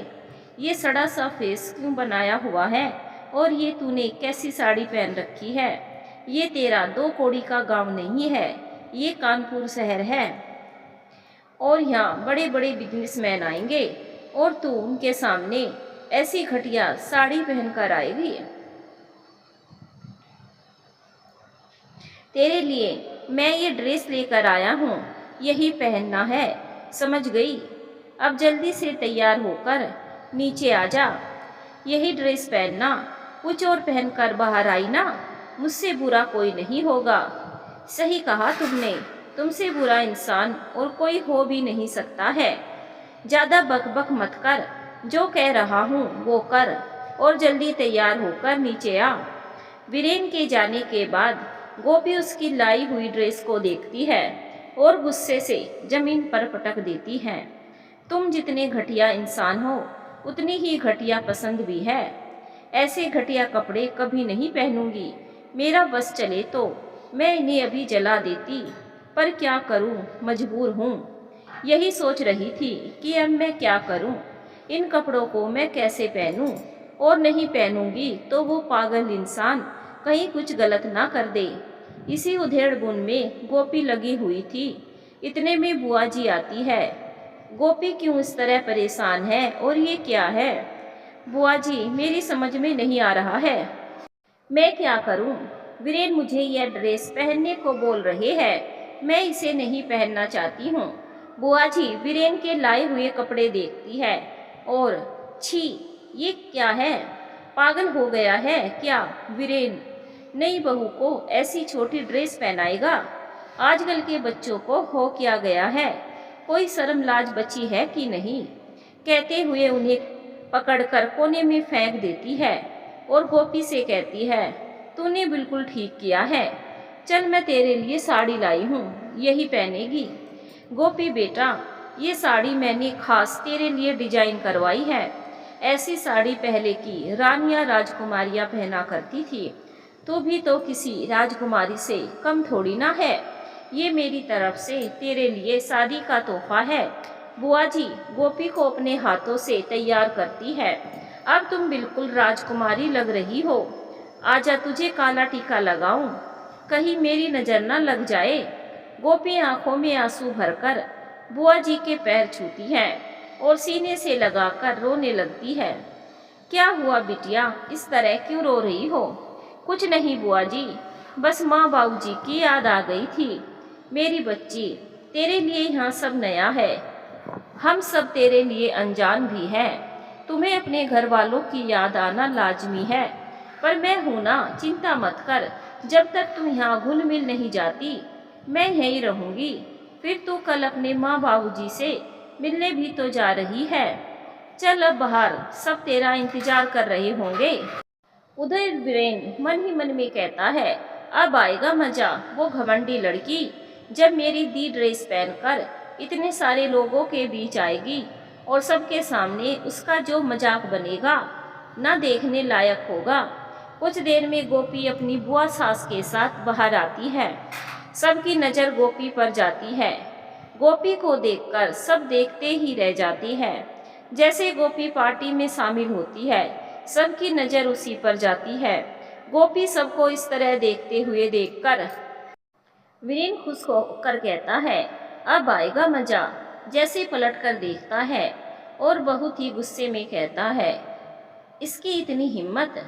ये सड़ा सा फेस क्यों बनाया हुआ है, और ये तूने कैसी साड़ी पहन रखी है। ये तेरा 2 कौड़ी का गांव नहीं है, ये कानपुर शहर है और यहाँ बड़े बड़े बिजनेसमैन आएंगे और तू उनके सामने ऐसी घटिया साड़ी पहनकर आएगी। तेरे लिए मैं ये ड्रेस लेकर आया हूँ, यही पहनना है, समझ गई। अब जल्दी से तैयार होकर नीचे आ जा, यही ड्रेस पहनना। कुछ और पहनकर बाहर आई ना, मुझसे बुरा कोई नहीं होगा। सही कहा तुमने, तुमसे बुरा इंसान और कोई हो भी नहीं सकता है। ज़्यादा बकबक मत कर, जो कह रहा हूँ वो कर और जल्दी तैयार होकर नीचे आ। वीरेन के जाने के बाद गोपी उसकी लाई हुई ड्रेस को देखती है और गुस्से से जमीन पर पटक देती है। तुम जितने घटिया इंसान हो उतनी ही घटिया पसंद भी है। ऐसे घटिया कपड़े कभी नहीं पहनूंगी। मेरा बस चले तो मैं इन्हें अभी जला देती, पर क्या करूं, मजबूर हूं। यही सोच रही थी कि अब मैं क्या करूं, इन कपड़ों को मैं कैसे पहनूं, और नहीं पहनूंगी तो वो पागल इंसान कहीं कुछ गलत ना कर दे। इसी उधेड़-बुन में गोपी लगी हुई थी। इतने में बुआ जी आती है। गोपी क्यों इस तरह परेशान है और ये क्या है? बुआ जी, मेरी समझ में नहीं आ रहा है, मैं क्या करूं? वीरेन मुझे यह ड्रेस पहनने को बोल रहे हैं, मैं इसे नहीं पहनना चाहती हूँ। बुआ जी वीरेन के लाए हुए कपड़े देखती है और छी, ये क्या है, पागल हो गया है क्या वीरेन? नई बहू को ऐसी छोटी ड्रेस पहनाएगा? आजकल के बच्चों को हो क्या गया है, कोई शर्म लाज बची है कि नहीं? कहते हुए उन्हें पकड़कर कोने में फेंक देती है और गोपी से कहती है, तूने बिल्कुल ठीक किया है, चल मैं तेरे लिए साड़ी लाई हूँ, यही पहनेगी। गोपी बेटा, ये साड़ी मैंने खास तेरे लिए डिजाइन करवाई है। ऐसी साड़ी पहले की रानियां राजकुमारियां पहना करती थी, तू भी तो किसी राजकुमारी से कम थोड़ी ना है। ये मेरी तरफ से तेरे लिए शादी का तोहफा है। बुआ जी गोपी को अपने हाथों से तैयार करती है। अब तुम बिल्कुल राजकुमारी लग रही हो, आजा तुझे काला टीका लगाऊं, कहीं मेरी नज़र न लग जाए। गोपी आंखों में आंसू भरकर बुआ जी के पैर छूती है और सीने से लगाकर रोने लगती है। क्या हुआ बिटिया, इस तरह क्यों रो रही हो? कुछ नहीं बुआ जी, बस माँ बाबूजी की याद आ गई थी। मेरी बच्ची, तेरे लिए यहाँ सब नया है। हम सब तेरे लिए अनजान भी हैं। तुम्हें अपने घर वालों की याद आना लाजमी है, पर मैं हूं ना, चिंता मत कर। जब तक तुम यहाँ घुल मिल नहीं जाती, मैं यहीं रहूंगी। फिर तू कल अपने माँ बाबूजी से मिलने भी तो जा रही है। चल अब बाहर, सब तेरा इंतजार कर रहे होंगे। उधर वीरेन मन ही मन में कहता है, अब आएगा मजा। वो घमंडी लड़की जब मेरी दी ड्रेस पहनकर इतने सारे लोगों के बीच आएगी और सबके सामने उसका जो मजाक बनेगा ना, देखने लायक होगा। कुछ देर में गोपी अपनी बुआ सास के साथ बाहर आती है। सबकी नज़र गोपी पर जाती है। गोपी को देखकर सब देखते ही रह जाती है। जैसे गोपी पार्टी में शामिल होती है, सबकी नज़र उसी पर जाती है। गोपी सबको इस तरह देखते हुए देखकर वीरेन खुश होकर कहता है, अब आएगा मजा। जैसे पलट कर देखता है और बहुत ही गुस्से में कहता है, इसकी इतनी हिम्मत।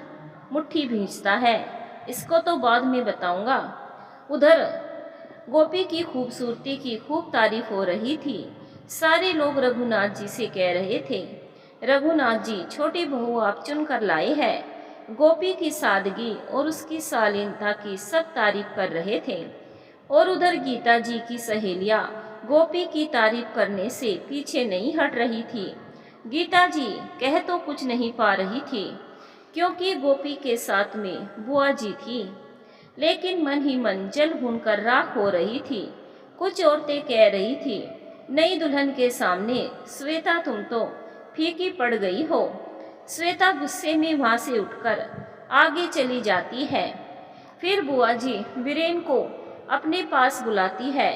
मुट्ठी भींचता है, इसको तो बाद में बताऊंगा। उधर गोपी की खूबसूरती की खूब तारीफ हो रही थी। सारे लोग रघुनाथ जी से कह रहे थे, रघुनाथ जी, छोटी बहू आप चुन कर लाए हैं। गोपी की सादगी और उसकी शालीनता की सब तारीफ कर रहे थे। और उधर गीता जी की सहेलियां गोपी की तारीफ करने से पीछे नहीं हट रही थी। गीता जी कह तो कुछ नहीं पा रही थी, क्योंकि गोपी के साथ में बुआ जी थी, लेकिन मन ही मन जल भूनकर राख हो रही थी। कुछ औरतें कह रही थी, नई दुल्हन के सामने श्वेता तुम तो फीकी पड़ गई हो। श्वेता गुस्से में वहां से उठकर आगे चली जाती है। फिर बुआ जी वीरेन को अपने पास बुलाती है,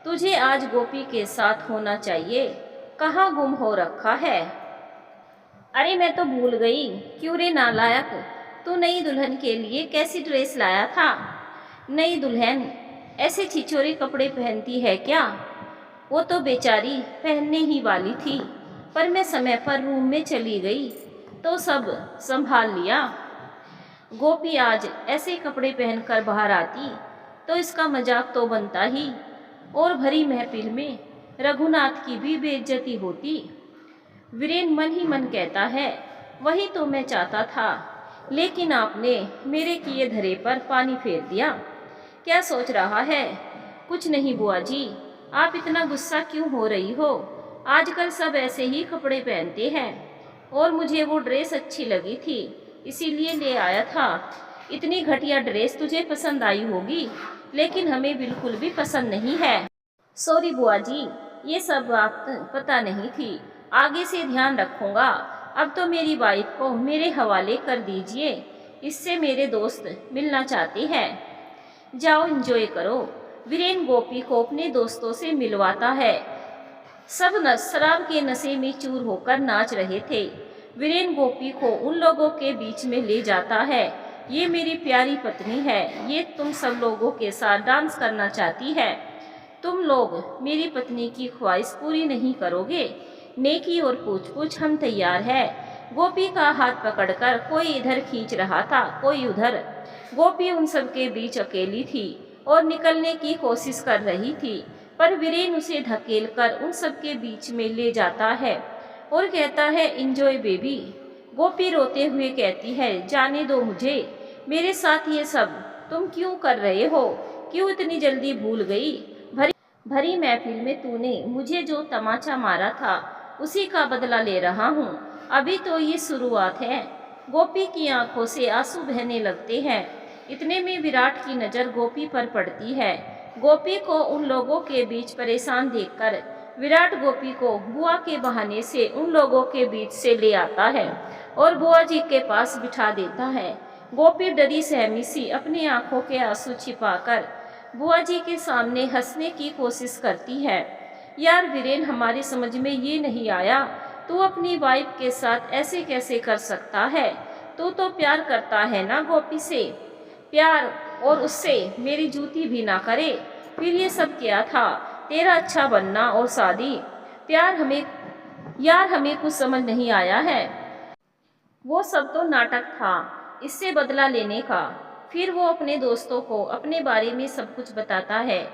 तुझे आज गोपी के साथ होना चाहिए, कहाँ गुम हो रखा है। अरे मैं तो भूल गई, क्यों रे नालायक, तू नई दुल्हन के लिए कैसी ड्रेस लाया था। नई दुल्हन ऐसे छिछोरे कपड़े पहनती है क्या। वो तो बेचारी पहनने ही वाली थी, पर मैं समय पर रूम में चली गई तो सब संभाल लिया। गोपी आज ऐसे कपड़े पहनकर बाहर आती तो इसका मजाक तो बनता ही, और भरी महफिल में रघुनाथ की भी बेइज्जती होती। वीरेन मन ही मन कहता है, वही तो मैं चाहता था, लेकिन आपने मेरे किए धरे पर पानी फेर दिया। क्या सोच रहा है। कुछ नहीं बुआ जी, आप इतना गुस्सा क्यों हो रही हो। आजकल सब ऐसे ही कपड़े पहनते हैं, और मुझे वो ड्रेस अच्छी लगी थी, इसीलिए ले आया था। इतनी घटिया ड्रेस तुझे पसंद आई होगी, लेकिन हमें बिल्कुल भी पसंद नहीं है। सॉरी बुआ जी, ये सब बात पता नहीं थी, आगे से ध्यान रखूंगा। अब तो मेरी वाइफ को मेरे हवाले कर दीजिए, इससे मेरे दोस्त मिलना चाहते हैं। जाओ एंजॉय करो। वीरेन गोपी को अपने दोस्तों से मिलवाता है। सब शराब के नशे में चूर होकर नाच रहे थे। वीरेन गोपी को उन लोगों के बीच में ले जाता है। ये मेरी प्यारी पत्नी है, ये तुम सब लोगों के साथ डांस करना चाहती है। तुम लोग मेरी पत्नी की ख्वाहिश पूरी नहीं करोगे। नेकी और पूछ पूछ हम तैयार है। गोपी का हाथ पकड़कर कोई इधर खींच रहा था, कोई उधर। गोपी उन सब के बीच अकेली थी और निकलने की कोशिश कर रही थी, पर वीरेन उसे धकेलकर उन सब के बीच में ले जाता है और कहता है, एंजॉय बेबी। गोपी रोते हुए कहती है, जाने दो मुझे, मेरे साथ ये सब तुम क्यों कर रहे हो, क्यों इतनी जल्दी भूल गई। भरी महफिल में तूने मुझे जो तमाचा मारा था, उसी का बदला ले रहा हूँ। अभी तो ये शुरुआत है। गोपी की आंखों से आंसू बहने लगते हैं। इतने में विराट की नज़र गोपी पर पड़ती है। गोपी को उन लोगों के बीच परेशान देखकर विराट गोपी को बुआ के बहाने से उन लोगों के बीच से ले आता है और बुआ जी के पास बिठा देता है। गोपी डरी सहमी सी अपनी आंखों के आंसू छिपाकर बुआ जी के सामने हंसने की कोशिश करती है। यार वीरेन, हमारी समझ में ये नहीं आया, तू अपनी वाइफ के साथ ऐसे कैसे कर सकता है। तू तो प्यार करता है ना गोपी से। प्यार और उससे मेरी जूती भी ना करे, फिर ये सब क्या था, तेरा अच्छा बनना और शादी। यार हमें कुछ समझ नहीं आया है। वो सब तो नाटक था, इससे बदला लेने का। फिर वो अपने दोस्तों को अपने बारे में सब कुछ बताता है।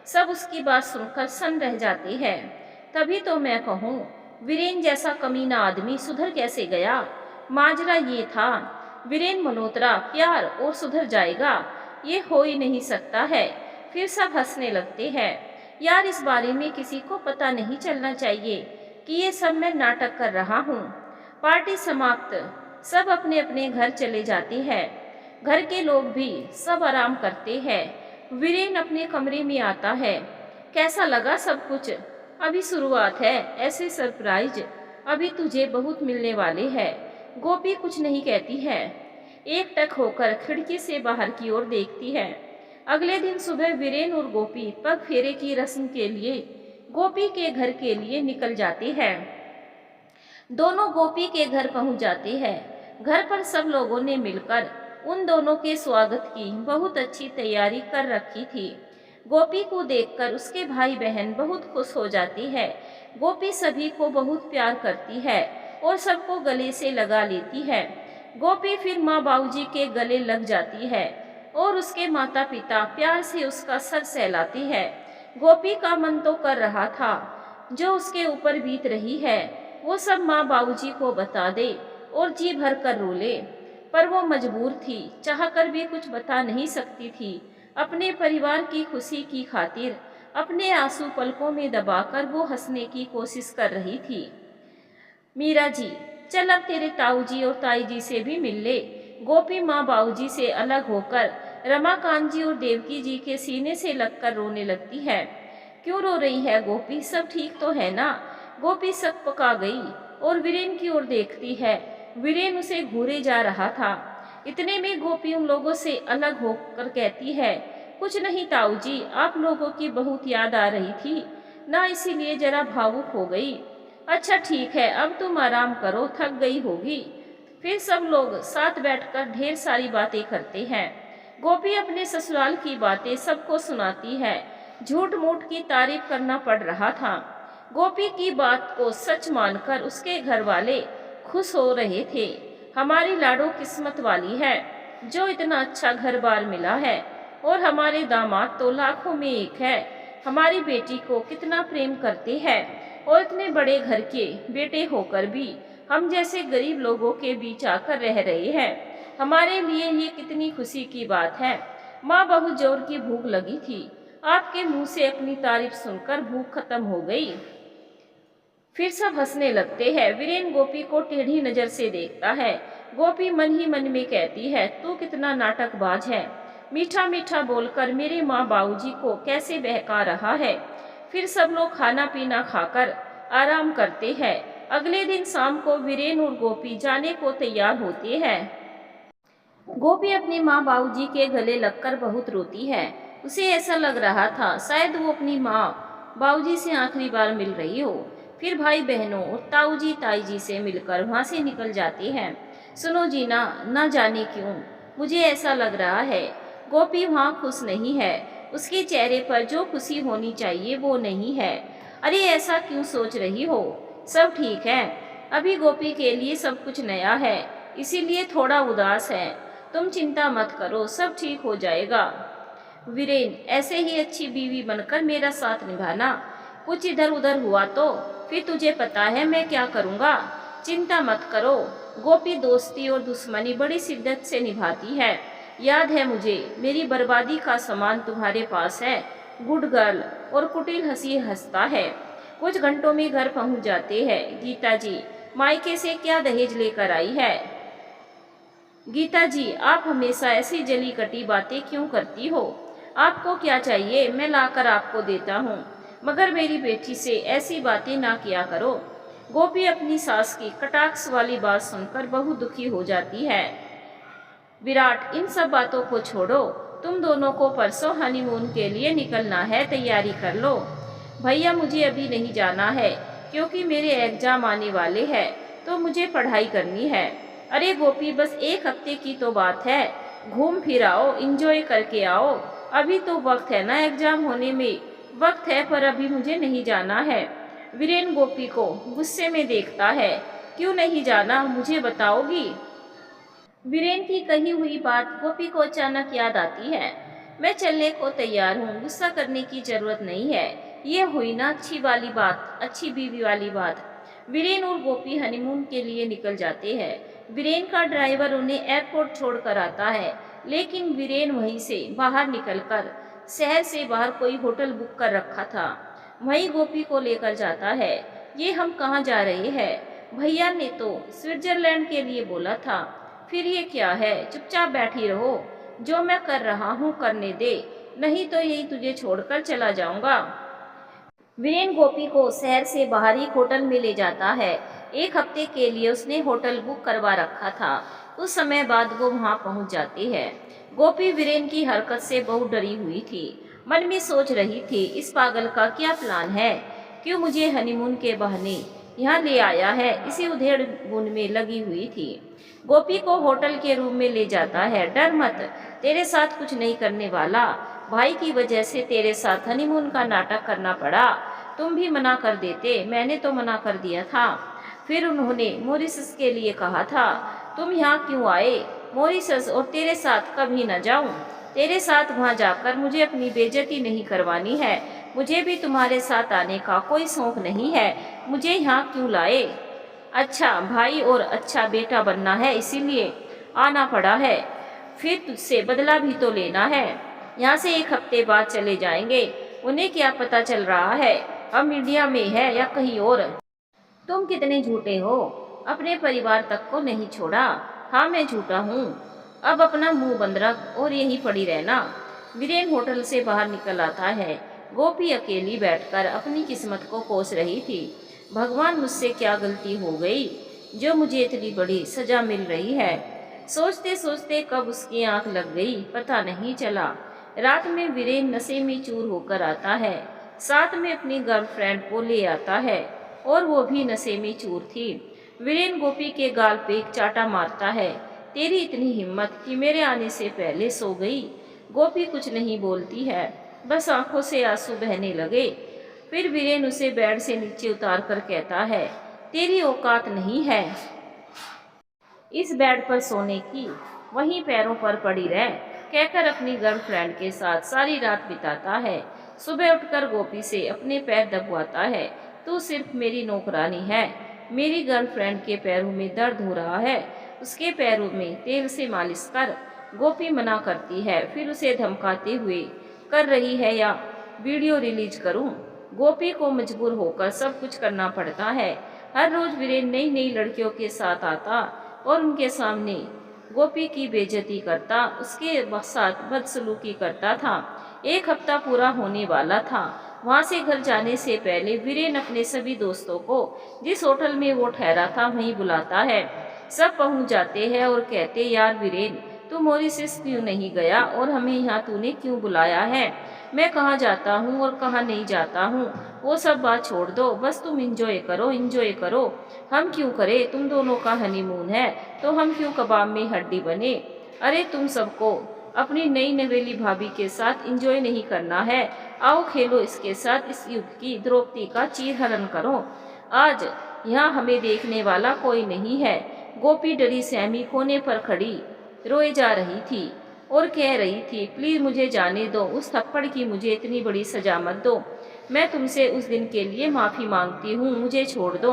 सब उसकी बात सुनकर सन्न रह जाते हैं। तभी तो मैं कहूँ, वीरेन जैसा कमीना आदमी सुधर कैसे गया। माजरा ये था, वीरेन मल्होत्रा प्यार और सुधर जाएगा, ये हो ही नहीं सकता है। फिर सब हंसने लगते हैं। यार, इस बारे में किसी को पता नहीं चलना चाहिए कि ये सब मैं नाटक कर रहा हूँ। पार्टी समाप्त, सब अपने अपने घर चले जाते हैं। घर के लोग भी सब आराम करते हैं। वीरेन अपने कमरे में आता है। कैसा लगा सब कुछ? अभी शुरुआत है, ऐसे सरप्राइज अभी तुझे बहुत मिलने वाले हैं। गोपी कुछ नहीं कहती है, एकटक होकर खिड़की से बाहर की ओर देखती है। अगले दिन सुबह वीरेन और गोपी पग फेरे की रस्म के लिए गोपी के घर के लिए निकल जाते हैं। दोनों गोपी के घर पहुंच जाते हैं। घर पर सब लोगों ने मिलकर उन दोनों के स्वागत की बहुत अच्छी तैयारी कर रखी थी। गोपी को देखकर उसके भाई बहन बहुत खुश हो जाती है। गोपी सभी को बहुत प्यार करती है और सबको गले से लगा लेती है। गोपी फिर माँ बाबूजी के गले लग जाती है और उसके माता पिता प्यार से उसका सर सहलाते हैं। गोपी का मन तो कर रहा था जो उसके ऊपर बीत रही है वो सब माँ बाबूजी को बता दे और जी भर कर रो ले, पर वो मजबूर थी, चाहकर भी कुछ बता नहीं सकती थी। अपने परिवार की खुशी की खातिर अपने आंसू पलकों में दबाकर वो हंसने की कोशिश कर रही थी। मीरा जी, चल अब तेरे ताऊ जी और ताई जी से भी मिल ले। गोपी माँ बाबूजी से अलग होकर रमाकांत जी और देवकी जी के सीने से लगकर रोने लगती है। क्यों रो रही है गोपी, सब ठीक तो है ना? गोपी सक पका गई और वीरेन की ओर देखती है। वीरेन उसे घूरे जा रहा था। इतने में गोपी उन लोगों से अलग होकर कहती है, कुछ नहीं ताऊ जी, आप लोगों की बहुत याद आ रही थी ना, इसीलिए जरा भावुक हो गई। अच्छा ठीक है, अब तुम आराम करो, थक गई होगी। फिर सब लोग साथ बैठकर ढेर सारी बातें करते हैं। गोपी अपने ससुराल की बातें सबको सुनाती है। झूठ मूठ की तारीफ करना पड़ रहा था। गोपी की बात को सच मानकर उसके घर वाले खुश हो रहे थे। हमारी लाडो किस्मत वाली है जो इतना अच्छा घर बार मिला है, और हमारे दामाद तो लाखों में एक है। हमारी बेटी को कितना प्रेम करते हैं, और इतने बड़े घर के बेटे होकर भी हम जैसे गरीब लोगों के बीच आकर रह रहे हैं। हमारे लिए ये कितनी खुशी की बात है। माँ बहुत जोर की भूख लगी थी, आपके मुंह से अपनी तारीफ सुनकर भूख खत्म हो गई। फिर सब हंसने लगते हैं। वीरेन गोपी को टेढ़ी नजर से देखता है। गोपी मन ही मन में कहती है, तू कितना नाटकबाज है, मीठा मीठा बोलकर मेरे माँ बाबूजी को कैसे बहका रहा है। फिर सब लोग खाना पीना खाकर आराम करते हैं। अगले दिन शाम को वीरेन और गोपी जाने को तैयार होते हैं। गोपी अपनी माँ बाबूजी के गले लगकर बहुत रोती है। उसे ऐसा लग रहा था शायद वो अपनी माँ बाबूजी से आखिरी बार मिल रही हो। फिर भाई बहनों और ताऊ जी ताई जी से मिलकर वहाँ से निकल जाते हैं। सुनो जीना, ना जाने क्यों मुझे ऐसा लग रहा है गोपी वहाँ खुश नहीं है। उसके चेहरे पर जो खुशी होनी चाहिए वो नहीं है। अरे ऐसा क्यों सोच रही हो? सब ठीक है, अभी गोपी के लिए सब कुछ नया है, इसीलिए थोड़ा उदास है। तुम चिंता मत करो, सब ठीक हो जाएगा। वीरेन, ऐसे ही अच्छी बीवी बनकर मेरा साथ निभाना। कुछ इधर उधर हुआ तो फिर तुझे पता है मैं क्या करूँगा। चिंता मत करो। गोपी दोस्ती और दुश्मनी बड़ी शिद्दत से निभाती है। याद है मुझे, मेरी बर्बादी का सामान तुम्हारे पास है। Good girl. और कुटिल हंसी हंसता है। कुछ घंटों में घर पहुंच जाते हैं। गीता जी, मायके से क्या दहेज लेकर आई है? गीता जी, आप हमेशा ऐसी जली कटी बातें क्यों करती हो? आपको क्या चाहिए मैं लाकर आपको देता हूँ, मगर मेरी बेटी से ऐसी बातें ना किया करो। गोपी अपनी सास की कटाक्ष वाली बात सुनकर बहुत दुखी हो जाती है। विराट, इन सब बातों को छोड़ो, तुम दोनों को परसों हनीमून के लिए निकलना है, तैयारी कर लो। भैया, मुझे अभी नहीं जाना है क्योंकि मेरे एग्जाम आने वाले हैं, तो मुझे पढ़ाई करनी है। अरे गोपी, बस एक हफ्ते की तो बात है, घूम फिर आओ, एंजॉय करके आओ। अभी तो वक्त है ना, एग्जाम होने में वक्त है, पर अभी मुझे नहीं जाना है। वीरेन गोपी को गुस्से में देखता है। क्यों नहीं जाना, मुझे बताओगी? वीरेन की कही हुई बात गोपी को अचानक याद आती है। मैं चलने को तैयार हूँ, गुस्सा करने की जरूरत नहीं है। ये हुई ना अच्छी वाली बात, अच्छी बीवी वाली बात। वीरेन और गोपी हनीमून के लिए निकल जाते हैं। वीरेन का ड्राइवर उन्हें एयरपोर्ट छोड़कर आता है, लेकिन वीरेन वहीं से बाहर निकलकर शहर से बाहर कोई होटल बुक कर रखा था, वहीं गोपी को लेकर जाता है। ये हम कहाँ जा रहे हैं? भैया ने तो स्विट्जरलैंड के लिए बोला था। फिर ये क्या है? चुपचाप बैठी रहो, जो मैं कर रहा हूँ करने दे, नहीं तो यही तुझे छोड़कर चला जाऊंगा। वीरेन गोपी को शहर से बाहर ही होटल में ले जाता है। 1 हफ्ते के लिए उसने होटल बुक करवा रखा था। कुछ समय बाद वो वहां पहुंच जाती है। गोपी वीरेन की हरकत से बहुत डरी हुई थी। मन में सोच रही थी, इस पागल का क्या प्लान है? क्यों मुझे हनीमून के बहाने यहाँ ले आया है? इसी उधेड़ बुन में लगी हुई थी। गोपी को होटल के रूम में ले जाता है। डर मत, तेरे साथ कुछ नहीं करने वाला। भाई की वजह से तेरे साथ हनीमून का नाटक करना पड़ा। तुम भी मना कर देते, मैंने तो मना कर दिया था। फिर उन्होंने मॉरिशस के लिए कहा था। तुम यहाँ क्यों आए? मॉरिशस और तेरे साथ कभी न जाऊं। तेरे साथ वहाँ जाकर मुझे अपनी बेइज्जती नहीं करवानी है। मुझे भी तुम्हारे साथ आने का कोई शौक नहीं है। मुझे यहाँ क्यों लाए? अच्छा भाई और अच्छा बेटा बनना है, इसीलिए आना पड़ा है। फिर तुझसे बदला भी तो लेना है। यहाँ से 1 हफ्ते बाद चले जाएंगे। उन्हें क्या पता चल रहा है हम इंडिया में है या कहीं और। तुम कितने झूठे हो, अपने परिवार तक को नहीं छोड़ा। हाँ मैं झूठा हूँ। अब अपना मुंह बंद रख और यहीं पड़ी रहना। वीरेन होटल से बाहर निकल आता है। गोपी अकेली बैठकर अपनी किस्मत को कोस रही थी। भगवान, मुझसे क्या गलती हो गई जो मुझे इतनी बड़ी सजा मिल रही है? सोचते सोचते कब उसकी आंख लग गई पता नहीं चला। रात में वीरेन नशे में चूर होकर आता है। साथ में अपनी गर्लफ्रेंड को ले आता है और वो भी नशे में चूर थी। वीरेन गोपी के गाल पे एक चाटा मारता है। तेरी इतनी हिम्मत कि मेरे आने से पहले सो गई। गोपी कुछ नहीं बोलती है, बस आंखों से आंसू बहने लगे। फिर वीरेन उसे बेड से नीचे उतार कर कहता है, तेरी औकात नहीं है इस बेड पर सोने की, वहीं पैरों पर पड़ी रह। कहकर अपनी गर्लफ्रेंड के साथ सारी रात बिताता है। सुबह उठकर गोपी से अपने पैर दबवाता है। तू सिर्फ मेरी नौकरानी है। मेरी गर्लफ्रेंड के पैरों में दर्द हो रहा है, उसके पैरों में तेल से मालिश कर। गोपी मना करती है, फिर उसे धमकाते हुए, कर रही है या वीडियो रिलीज करूं? गोपी को मजबूर होकर सब कुछ करना पड़ता है। हर रोज वीरेन नई नई लड़कियों के साथ आता और उनके सामने गोपी की बेइज्जती करता, उसके साथ बदसलूकी करता था। 1 हफ्ता पूरा होने वाला था। वहां से घर जाने से पहले वीरेन अपने सभी दोस्तों को जिस होटल में वो ठहरा था वहीं बुलाता है। सब पहुंच जाते हैं और कहते, यार वीरेन, तू मॉरिशस क्यों नहीं गया और हमें यहाँ तूने क्यों बुलाया है? मैं कहाँ जाता हूँ और कहाँ नहीं जाता हूँ, वो सब बात छोड़ दो। बस तुम इंजॉय करो, इंजॉय करो। हम क्यों करें? तुम दोनों का हनीमून है तो हम क्यों कबाब में हड्डी बने? अरे तुम सबको अपनी नई नवेली भाभी के साथ इंजॉय नहीं करना है? आओ खेलो इसके साथ, इस युग की द्रौपदी का चीरहरण करो। आज यहाँ हमें देखने वाला कोई नहीं है। गोपी डरी सहमी कोने पर खड़ी रोए जा रही थी और कह रही थी, प्लीज मुझे जाने दो, उस थप्पड़ की मुझे इतनी बड़ी सजा मत दो। मैं तुमसे उस दिन के लिए माफी मांगती हूँ, मुझे छोड़ दो।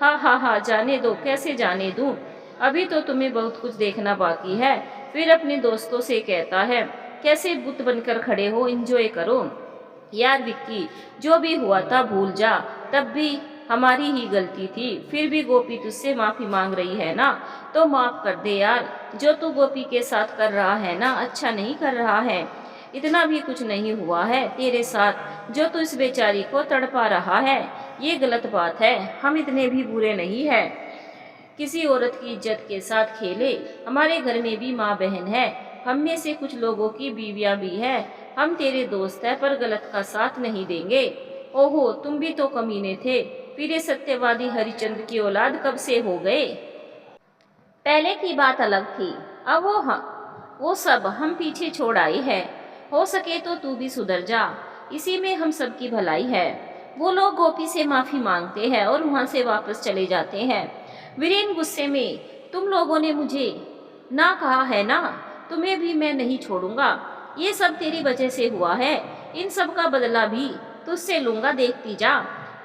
हा हा हा, जाने दो, कैसे जाने दूं? अभी तो तुम्हें बहुत कुछ देखना बाकी है। फिर अपने दोस्तों से कहता है, कैसे बुत बनकर खड़े हो, एंजॉय करो। यार विक्की, जो भी हुआ था भूल जा, तब भी हमारी ही गलती थी। फिर भी गोपी तुझसे माफी मांग रही है ना, तो माफ कर दे यार। जो तू गोपी के साथ कर रहा है ना, अच्छा नहीं कर रहा है। इतना भी कुछ नहीं हुआ है तेरे साथ जो तू इस बेचारी को तड़पा रहा है। ये गलत बात है, हम इतने भी बुरे नहीं है किसी औरत की इज्जत के साथ खेले। हमारे घर में भी माँ बहन है, हम में से कुछ लोगों की बीवियां भी है। हम तेरे दोस्त हैं पर गलत का साथ नहीं देंगे। ओहो, तुम भी तो कमीने थे। फिर ये सत्यवादी हरिचंद्र की औलाद कब से हो गए? पहले की बात अलग थी, अब वो सब हम पीछे छोड़ आए हैं। हो सके तो तू भी सुधर जा, इसी में हम सबकी भलाई है। वो लोग गोपी से माफी मांगते हैं और वहां से वापस चले जाते हैं। वीरेन गुस्से में, तुम लोगों ने मुझे ना कहा है ना, तुम्हें भी मैं नहीं छोड़ूंगा। ये सब तेरी वजह से हुआ है, इन सब का बदला भी तुझसे लूंगा, देखती जा।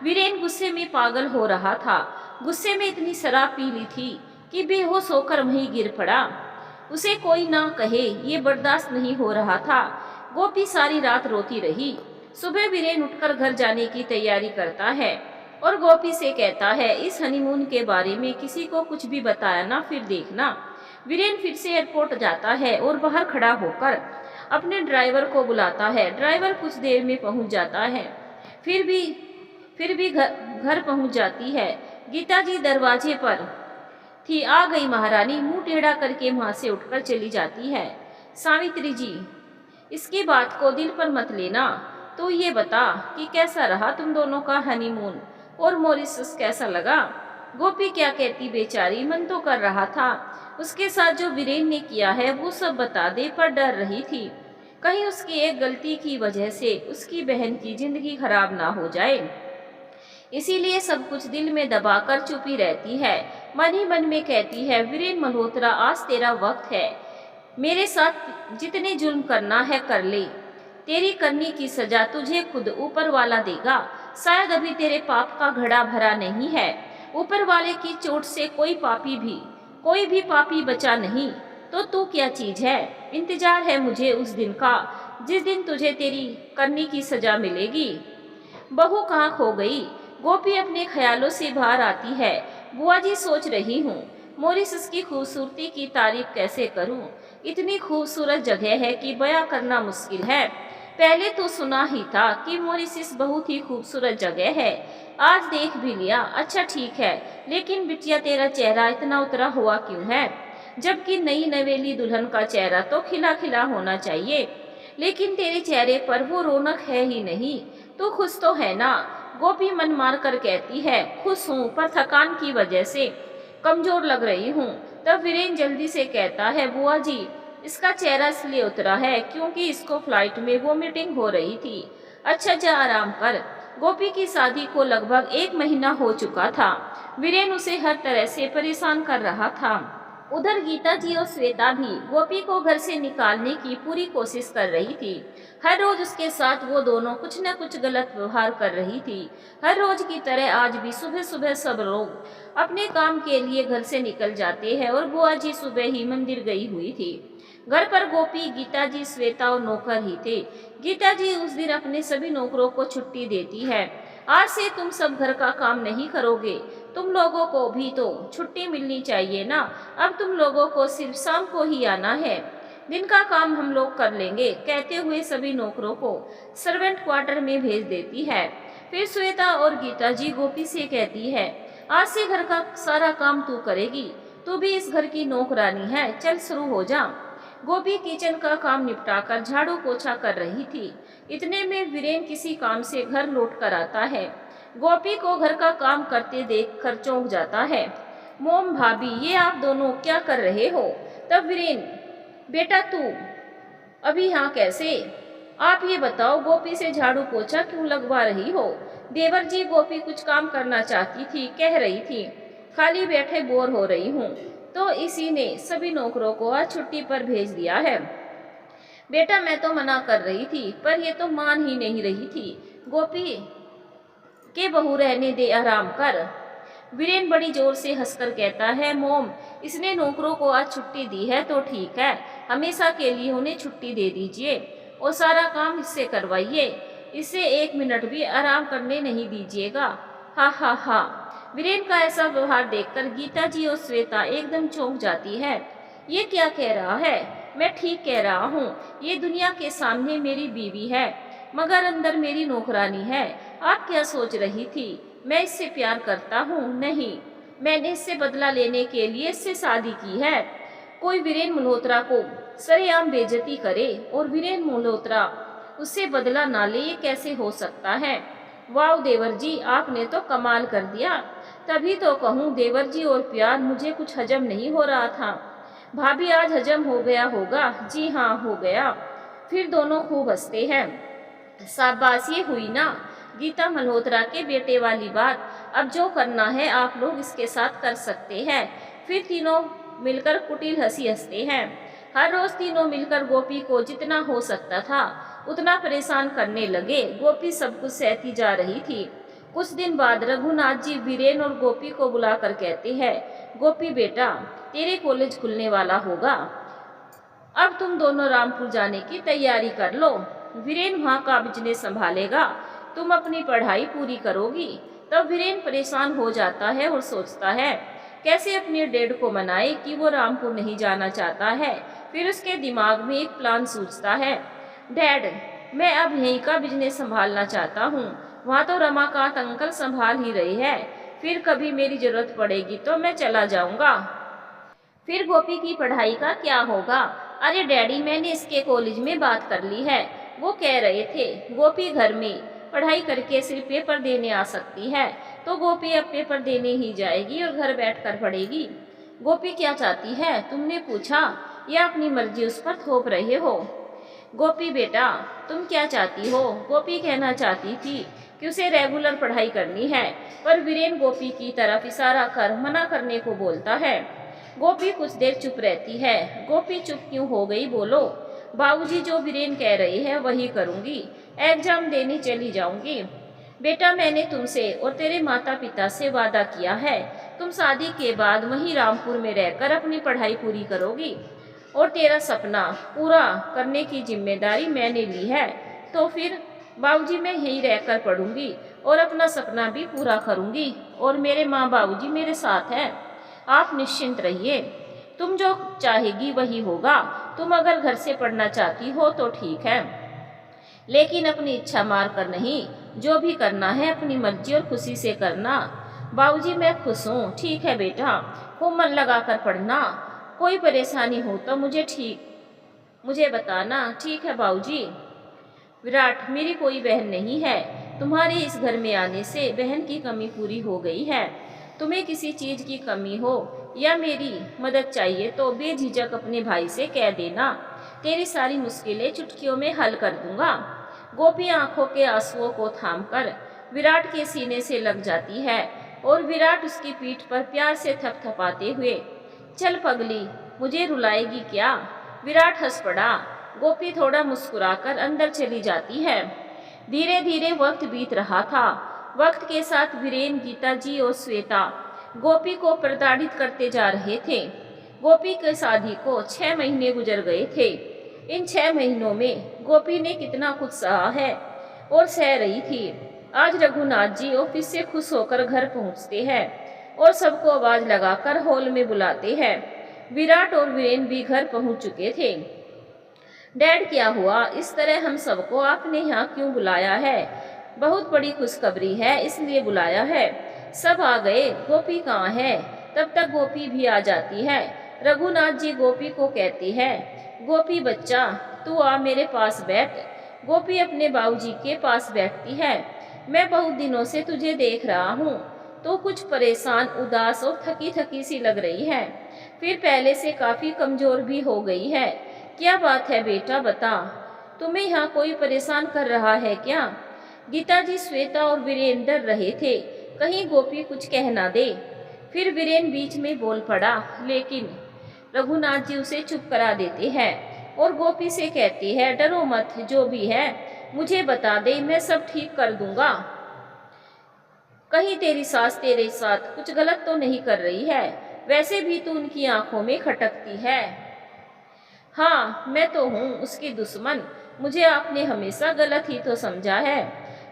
वीरेन गुस्से में पागल हो रहा था। गुस्से में इतनी शराब पी ली थी कि बेहोश होकर वहीं गिर पड़ा। उसे कोई ना कहे ये बर्दाश्त नहीं हो रहा था। गोपी सारी रात रोती रही। सुबह वीरेन उठकर घर जाने की तैयारी करता है और गोपी से कहता है, इस हनीमून के बारे में किसी को कुछ भी बताया ना, फिर देखना। वीरेन फिर से एयरपोर्ट जाता है और बाहर खड़ा होकर अपने ड्राइवर को बुलाता है। ड्राइवर कुछ देर में पहुंच जाता है। फिर भी घर पहुंच जाती है। गीता जी दरवाजे पर थी। आ गई महारानी, मुंह टेढ़ा करके वहां से उठकर चली जाती है। सावित्री जी, इसकी बात को दिल पर मत लेना। तो ये बता कि कैसा रहा तुम दोनों का हनीमून और मॉरिशस कैसा लगा? गोपी क्या कहती बेचारी, मन तो कर रहा था उसके साथ जो वीरेन ने किया है वो सब बता दे, पर डर रही थी कहीं उसकी एक गलती की वजह से उसकी बहन की जिंदगी खराब ना हो जाए। इसीलिए सब कुछ दिल में दबाकर चुपी रहती है। मन ही मन में कहती है, वीरेन मल्होत्रा, आज तेरा वक्त है। मेरे साथ जितने जुल्म करना है कर ले। तेरी करनी की सजा तुझे खुद ऊपर वाला देगा। शायद अभी तेरे पाप का घड़ा भरा नहीं है। ऊपर वाले की चोट से कोई भी पापी बचा नहीं। तो तू क्या चीज है? इंतजार है मुझे उस दिन का जिस दिन तुझे तेरी करनी की सजा मिलेगी। बहू कहाँ खो गई? गोपी अपने ख्यालों से बाहर आती है। बुआ जी, सोच रही हूँ मॉरिशस की खूबसूरती की तारीफ कैसे करूँ। इतनी खूबसूरत जगह है कि बयां करना मुश्किल है। पहले तो सुना ही था कि मॉरिशस बहुत ही खूबसूरत जगह है, आज देख भी लिया। अच्छा ठीक है, लेकिन बिटिया तेरा चेहरा इतना उतरा हुआ क्यों है? जबकि नई नवेली दुल्हन का चेहरा तो खिला खिला होना चाहिए, लेकिन तेरे चेहरे पर वो रौनक है ही नहीं। तू खुश तो है ना? गोपी मन मार कर कहती है, खुश हूँ पर थकान की वजह से कमजोर लग रही हूँ। तब वीरेन जल्दी से कहता है, बुआ जी, इसका चेहरा इसलिए उतरा है क्योंकि इसको फ्लाइट में वोमिटिंग हो रही थी। अच्छा जा आराम कर। गोपी की शादी को लगभग 1 महीना हो चुका था। वीरेन उसे हर तरह से परेशान कर रहा था। उधर गीता जी और श्वेता भी गोपी को घर से निकालने की पूरी कोशिश कर रही थी। हर रोज उसके साथ वो दोनों कुछ न कुछ गलत व्यवहार कर रही थी। हर रोज की तरह आज भी सुबह सुबह सब लोग अपने काम के लिए घर से निकल जाते हैं और बुआ जी सुबह ही मंदिर गई हुई थी। घर पर गोपी, गीता जी, श्वेता और नौकर ही थे। गीता जी उस दिन अपने सभी नौकरों को छुट्टी देती है। आज से तुम सब घर का काम नहीं करोगे, तुम लोगों को भी तो छुट्टी मिलनी चाहिए ना। अब तुम लोगों को सिर्फ शाम को ही आना है, दिन का काम हम लोग कर लेंगे, कहते हुए सभी नौकरों को सर्वेंट क्वार्टर में भेज देती है। फिर श्वेता और गीता जी गोपी से कहती है, आज से घर का सारा काम तू करेगी, तू भी इस घर की नौकरानी है, चल शुरू हो जा। गोपी किचन का काम निपटाकर झाड़ू पोछा कर रही थी। इतने में वीरेन किसी काम से घर लौट कर आता है। गोपी को घर का काम करते देखकर चौंक जाता है। मोम भाभी, ये आप दोनों क्या कर रहे हो? तब वीरेन, बेटा तू अभी यहाँ कैसे? आप ये बताओ, गोपी से झाड़ू पोछा क्यों लगवा रही हो? देवर जी, गोपी कुछ काम करना चाहती थी, कह रही थी खाली बैठे बोर हो रही हूँ, तो इसी ने सभी नौकरों को आज छुट्टी पर भेज दिया है। बेटा मैं तो मना कर रही थी, पर ये तो मान ही नहीं रही थी। गोपी के बहू रहने दे, आराम कर। वीरेन बड़ी जोर से हंसकर कहता है, मोम, इसने नौकरों को आज छुट्टी दी है तो ठीक है, हमेशा के लिए उन्हें छुट्टी दे दीजिए और सारा काम इससे करवाइए, इसे 1 मिनट भी आराम करने नहीं दीजिएगा। हा हा हा। वीरेन का ऐसा व्यवहार देखकर गीता जी और श्वेता एकदम चौंक जाती है। ये क्या कह रहा है? मैं ठीक कह रहा हूँ, ये दुनिया के सामने मेरी बीवी है मगर अंदर मेरी नौकरानी है। आप क्या सोच रही थी मैं इससे प्यार करता हूँ? नहीं, मैंने इससे बदला लेने के लिए इससे शादी की है। कोई वीरेन मल्होत्रा को सरेआम बेइज्जती करे और वीरेन मल्होत्रा उससे बदला ना ले, ये कैसे हो सकता है? वाह देवर जी, आपने तो कमाल कर दिया। तभी तो कहूँ देवर जी, और प्यार मुझे कुछ हजम नहीं हो रहा था। भाभी आज हजम हो गया होगा? जी हाँ, हो गया। फिर दोनों खूब हंसते हैं। शाबाश, ये हुई ना गीता मल्होत्रा के बेटे वाली बात। अब जो करना है आप लोग इसके साथ कर सकते हैं। फिर तीनों मिलकर कुटिल हंसी हंसते हैं। हर रोज तीनों मिलकर गोपी को जितना हो सकता था उतना परेशान करने लगे। गोपी सब कुछ सहती जा रही थी। कुछ दिन बाद रघुनाथ जी वीरेन और गोपी को बुलाकर कहते हैं, गोपी बेटा, तेरे कॉलेज खुलने वाला होगा, अब तुम दोनों रामपुर जाने की तैयारी कर लो। वीरेन वहाँ का बिजनेस संभालेगा, तुम अपनी पढ़ाई पूरी करोगी। तब वीरेन परेशान हो जाता है और सोचता है कैसे अपने डैड को मनाए कि वो रामपुर नहीं जाना चाहता है। फिर उसके दिमाग में एक प्लान सूझता है, डैड, मैं अब यहीं का बिजनेस संभालना चाहता हूँ, वहाँ तो रमाकांत अंकल संभाल ही रहे हैं, फिर कभी मेरी जरूरत पड़ेगी तो मैं चला जाऊँगा। फिर गोपी की पढ़ाई का क्या होगा? अरे डैडी, मैंने इसके कॉलेज में बात कर ली है, वो कह रहे थे गोपी घर में पढ़ाई करके सिर्फ पेपर देने आ सकती है, तो गोपी अब पेपर देने ही जाएगी और घर बैठकर पढ़ेगी। गोपी क्या चाहती है, तुमने पूछा, या अपनी मर्जी उस पर थोप रहे हो? गोपी बेटा, तुम क्या चाहती हो? गोपी कहना चाहती थी कि उसे रेगुलर पढ़ाई करनी है, पर वीरेन गोपी की तरफ इशारा कर मना करने को बोलता है। गोपी कुछ देर चुप रहती है। गोपी चुप क्यों हो गई, बोलो? बाबूजी जो वीरेन कह रहे हैं वही करूंगी, एग्जाम देने चली जाऊंगी। बेटा, मैंने तुमसे और तेरे माता पिता से वादा किया है, तुम शादी के बाद वहीं रामपुर में रहकर अपनी पढ़ाई पूरी करोगी, और तेरा सपना पूरा करने की जिम्मेदारी मैंने ली है। तो फिर बाबूजी, मैं यहीं रहकर पढ़ूंगी और अपना सपना भी पूरा करूंगी, और मेरे माँ बाबूजी मेरे साथ हैं, आप निश्चिंत रहिए। तुम जो चाहेगी वही होगा। तुम अगर घर से पढ़ना चाहती हो तो ठीक है, लेकिन अपनी इच्छा मार कर नहीं, जो भी करना है अपनी मर्जी और खुशी से करना। बाबूजी, मैं खुश हूँ। ठीक है बेटा, खूब मन लगाकर पढ़ना, कोई परेशानी हो तो मुझे बताना। ठीक है बाबूजी। विराट, मेरी कोई बहन नहीं है, तुम्हारे इस घर में आने से बहन की कमी पूरी हो गई है। तुम्हें किसी चीज की कमी हो या मेरी मदद चाहिए तो बेझिझक अपने भाई से कह देना, तेरी सारी मुश्किलें चुटकियों में हल कर दूंगा। गोपी आंखों के आंसुओं को थामकर विराट के सीने से लग जाती है और विराट उसकी पीठ पर प्यार से थपथपाते हुए, चल पगली, मुझे रुलाएगी क्या? विराट हंस पड़ा। गोपी थोड़ा मुस्कुराकर अंदर चली जाती है। धीरे धीरे वक्त बीत रहा था। वक्त के साथ वीरेन, गीता जी और श्वेता गोपी को प्रताड़ित करते जा रहे थे। गोपी की शादी को 6 महीने गुजर गए थे। इन 6 महीनों में गोपी ने कितना कुछ सहा है और सह रही थी। आज रघुनाथ जी ऑफिस से खुश होकर घर पहुंचते हैं और सबको आवाज लगाकर हॉल में बुलाते हैं। विराट और वीरेन भी घर पहुंच चुके थे। डैड, क्या हुआ? इस तरह हम सबको आपने यहाँ क्यों बुलाया है? बहुत बड़ी खुशखबरी है, इसलिए बुलाया है। सब आ गए, गोपी कहाँ है? तब तक गोपी भी आ जाती है। रघुनाथ जी गोपी को कहते हैं, गोपी बच्चा, तू आ मेरे पास बैठ। गोपी अपने बाबूजी के पास बैठती है। मैं बहुत दिनों से तुझे देख रहा हूँ, तो कुछ परेशान, उदास और थकी थकी सी लग रही है, फिर पहले से काफी कमजोर भी हो गई है। क्या बात है बेटा, बता, तुम्हें यहाँ कोई परेशान कर रहा है क्या? गीता जी, श्वेता और वीरेन डर रहे थे कहीं गोपी कुछ कह ना दे। फिर वीरेन बीच में बोल पड़ा, लेकिन रघुनाथ जी उसे चुप करा देते हैं और गोपी से कहती है, डरो मत, जो भी है मुझे बता दे, मैं सब ठीक कर दूंगा। कहीं तेरी सास तेरे साथ कुछ गलत तो नहीं कर रही है? वैसे भी तू उनकी आंखों में खटकती है। हाँ, मैं तो हूँ उसकी दुश्मन, मुझे आपने हमेशा गलत ही तो समझा है।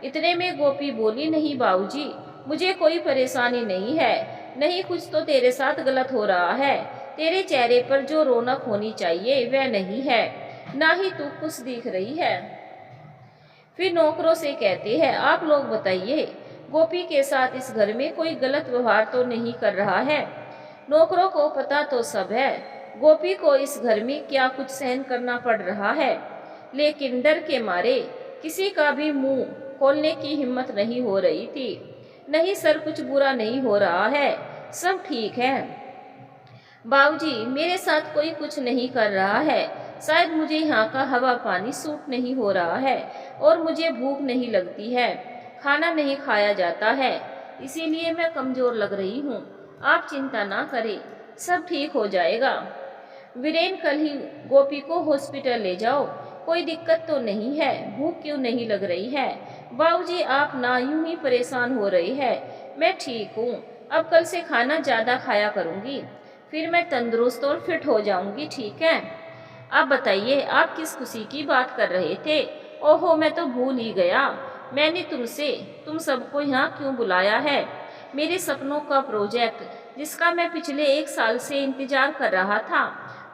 इतने में गोपी बोली, नहीं बाबूजी, मुझे कोई परेशानी नहीं है, नहीं कुछ तो तेरे साथ गलत हो रहा है। तेरे चेहरे पर जो रौनक होनी चाहिए वह नहीं है, ना ही तू खुश दिख रही है। फिर नौकरों से कहते हैं, आप लोग बताइए, गोपी के साथ इस घर में कोई गलत व्यवहार तो नहीं कर रहा है? नौकरों को पता तो सब है गोपी को इस घर में क्या कुछ सहन करना पड़ रहा है, लेकिन डर के मारे किसी का भी मुंह खोलने की हिम्मत नहीं हो रही थी। नहीं सर, कुछ बुरा नहीं हो रहा है, सब ठीक है। बाबूजी, मेरे साथ कोई कुछ नहीं कर रहा है, शायद मुझे यहाँ का हवा पानी सूट नहीं हो रहा है और मुझे भूख नहीं लगती है, खाना नहीं खाया जाता है, इसीलिए मैं कमजोर लग रही हूँ। आप चिंता ना करें, सब ठीक हो जाएगा। वीरेन कल ही गोपी को हॉस्पिटल ले जाओ, कोई दिक्कत तो नहीं है, भूख क्यों नहीं लग रही है? बाबूजी आप ना यूं ही परेशान हो रही है, मैं ठीक हूँ, अब कल से खाना ज़्यादा खाया करूँगी, फिर मैं तंदुरुस्त और फिट हो जाऊँगी, ठीक है? आप बताइए आप किस खुशी की बात कर रहे थे? ओहो मैं तो भूल ही गया, मैंने तुम सबको यहाँ क्यों बुलाया है? मेरे सपनों का प्रोजेक्ट जिसका मैं पिछले 1 साल से इंतजार कर रहा था,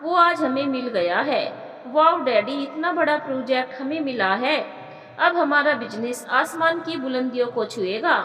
वो आज हमें मिल गया है। वाह डैडी इतना बड़ा प्रोजेक्ट हमें मिला है, अब हमारा बिजनेस आसमान की बुलंदियों को छुएगा।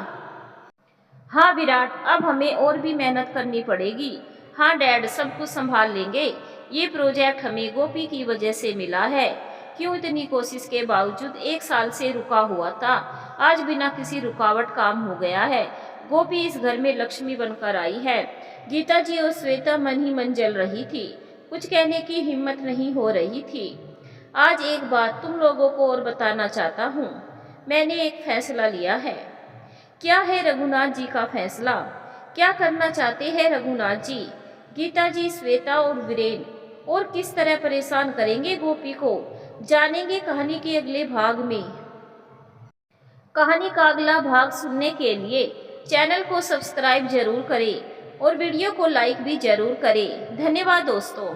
हाँ विराट, अब हमें और भी मेहनत करनी पड़ेगी। हाँ डैड, सब कुछ संभाल लेंगे। ये प्रोजेक्ट हमें गोपी की वजह से मिला है। क्यों इतनी कोशिश के बावजूद 1 साल से रुका हुआ था, आज बिना किसी रुकावट काम हो गया है। गोपी इस घर में लक्ष्मी बनकर आई है। गीता जी और श्वेता मन ही मन जल रही थी, कुछ कहने की हिम्मत नहीं हो रही थी। आज एक बात तुम लोगों को और बताना चाहता हूँ, मैंने एक फैसला लिया है। क्या है रघुनाथ जी का फैसला? क्या करना चाहते हैं रघुनाथ जी? गीता जी, श्वेता और वीरेन और किस तरह परेशान करेंगे गोपी को, जानेंगे कहानी के अगले भाग में। कहानी का अगला भाग सुनने के लिए चैनल को सब्सक्राइब जरूर करें और वीडियो को लाइक भी जरूर करें। धन्यवाद दोस्तों।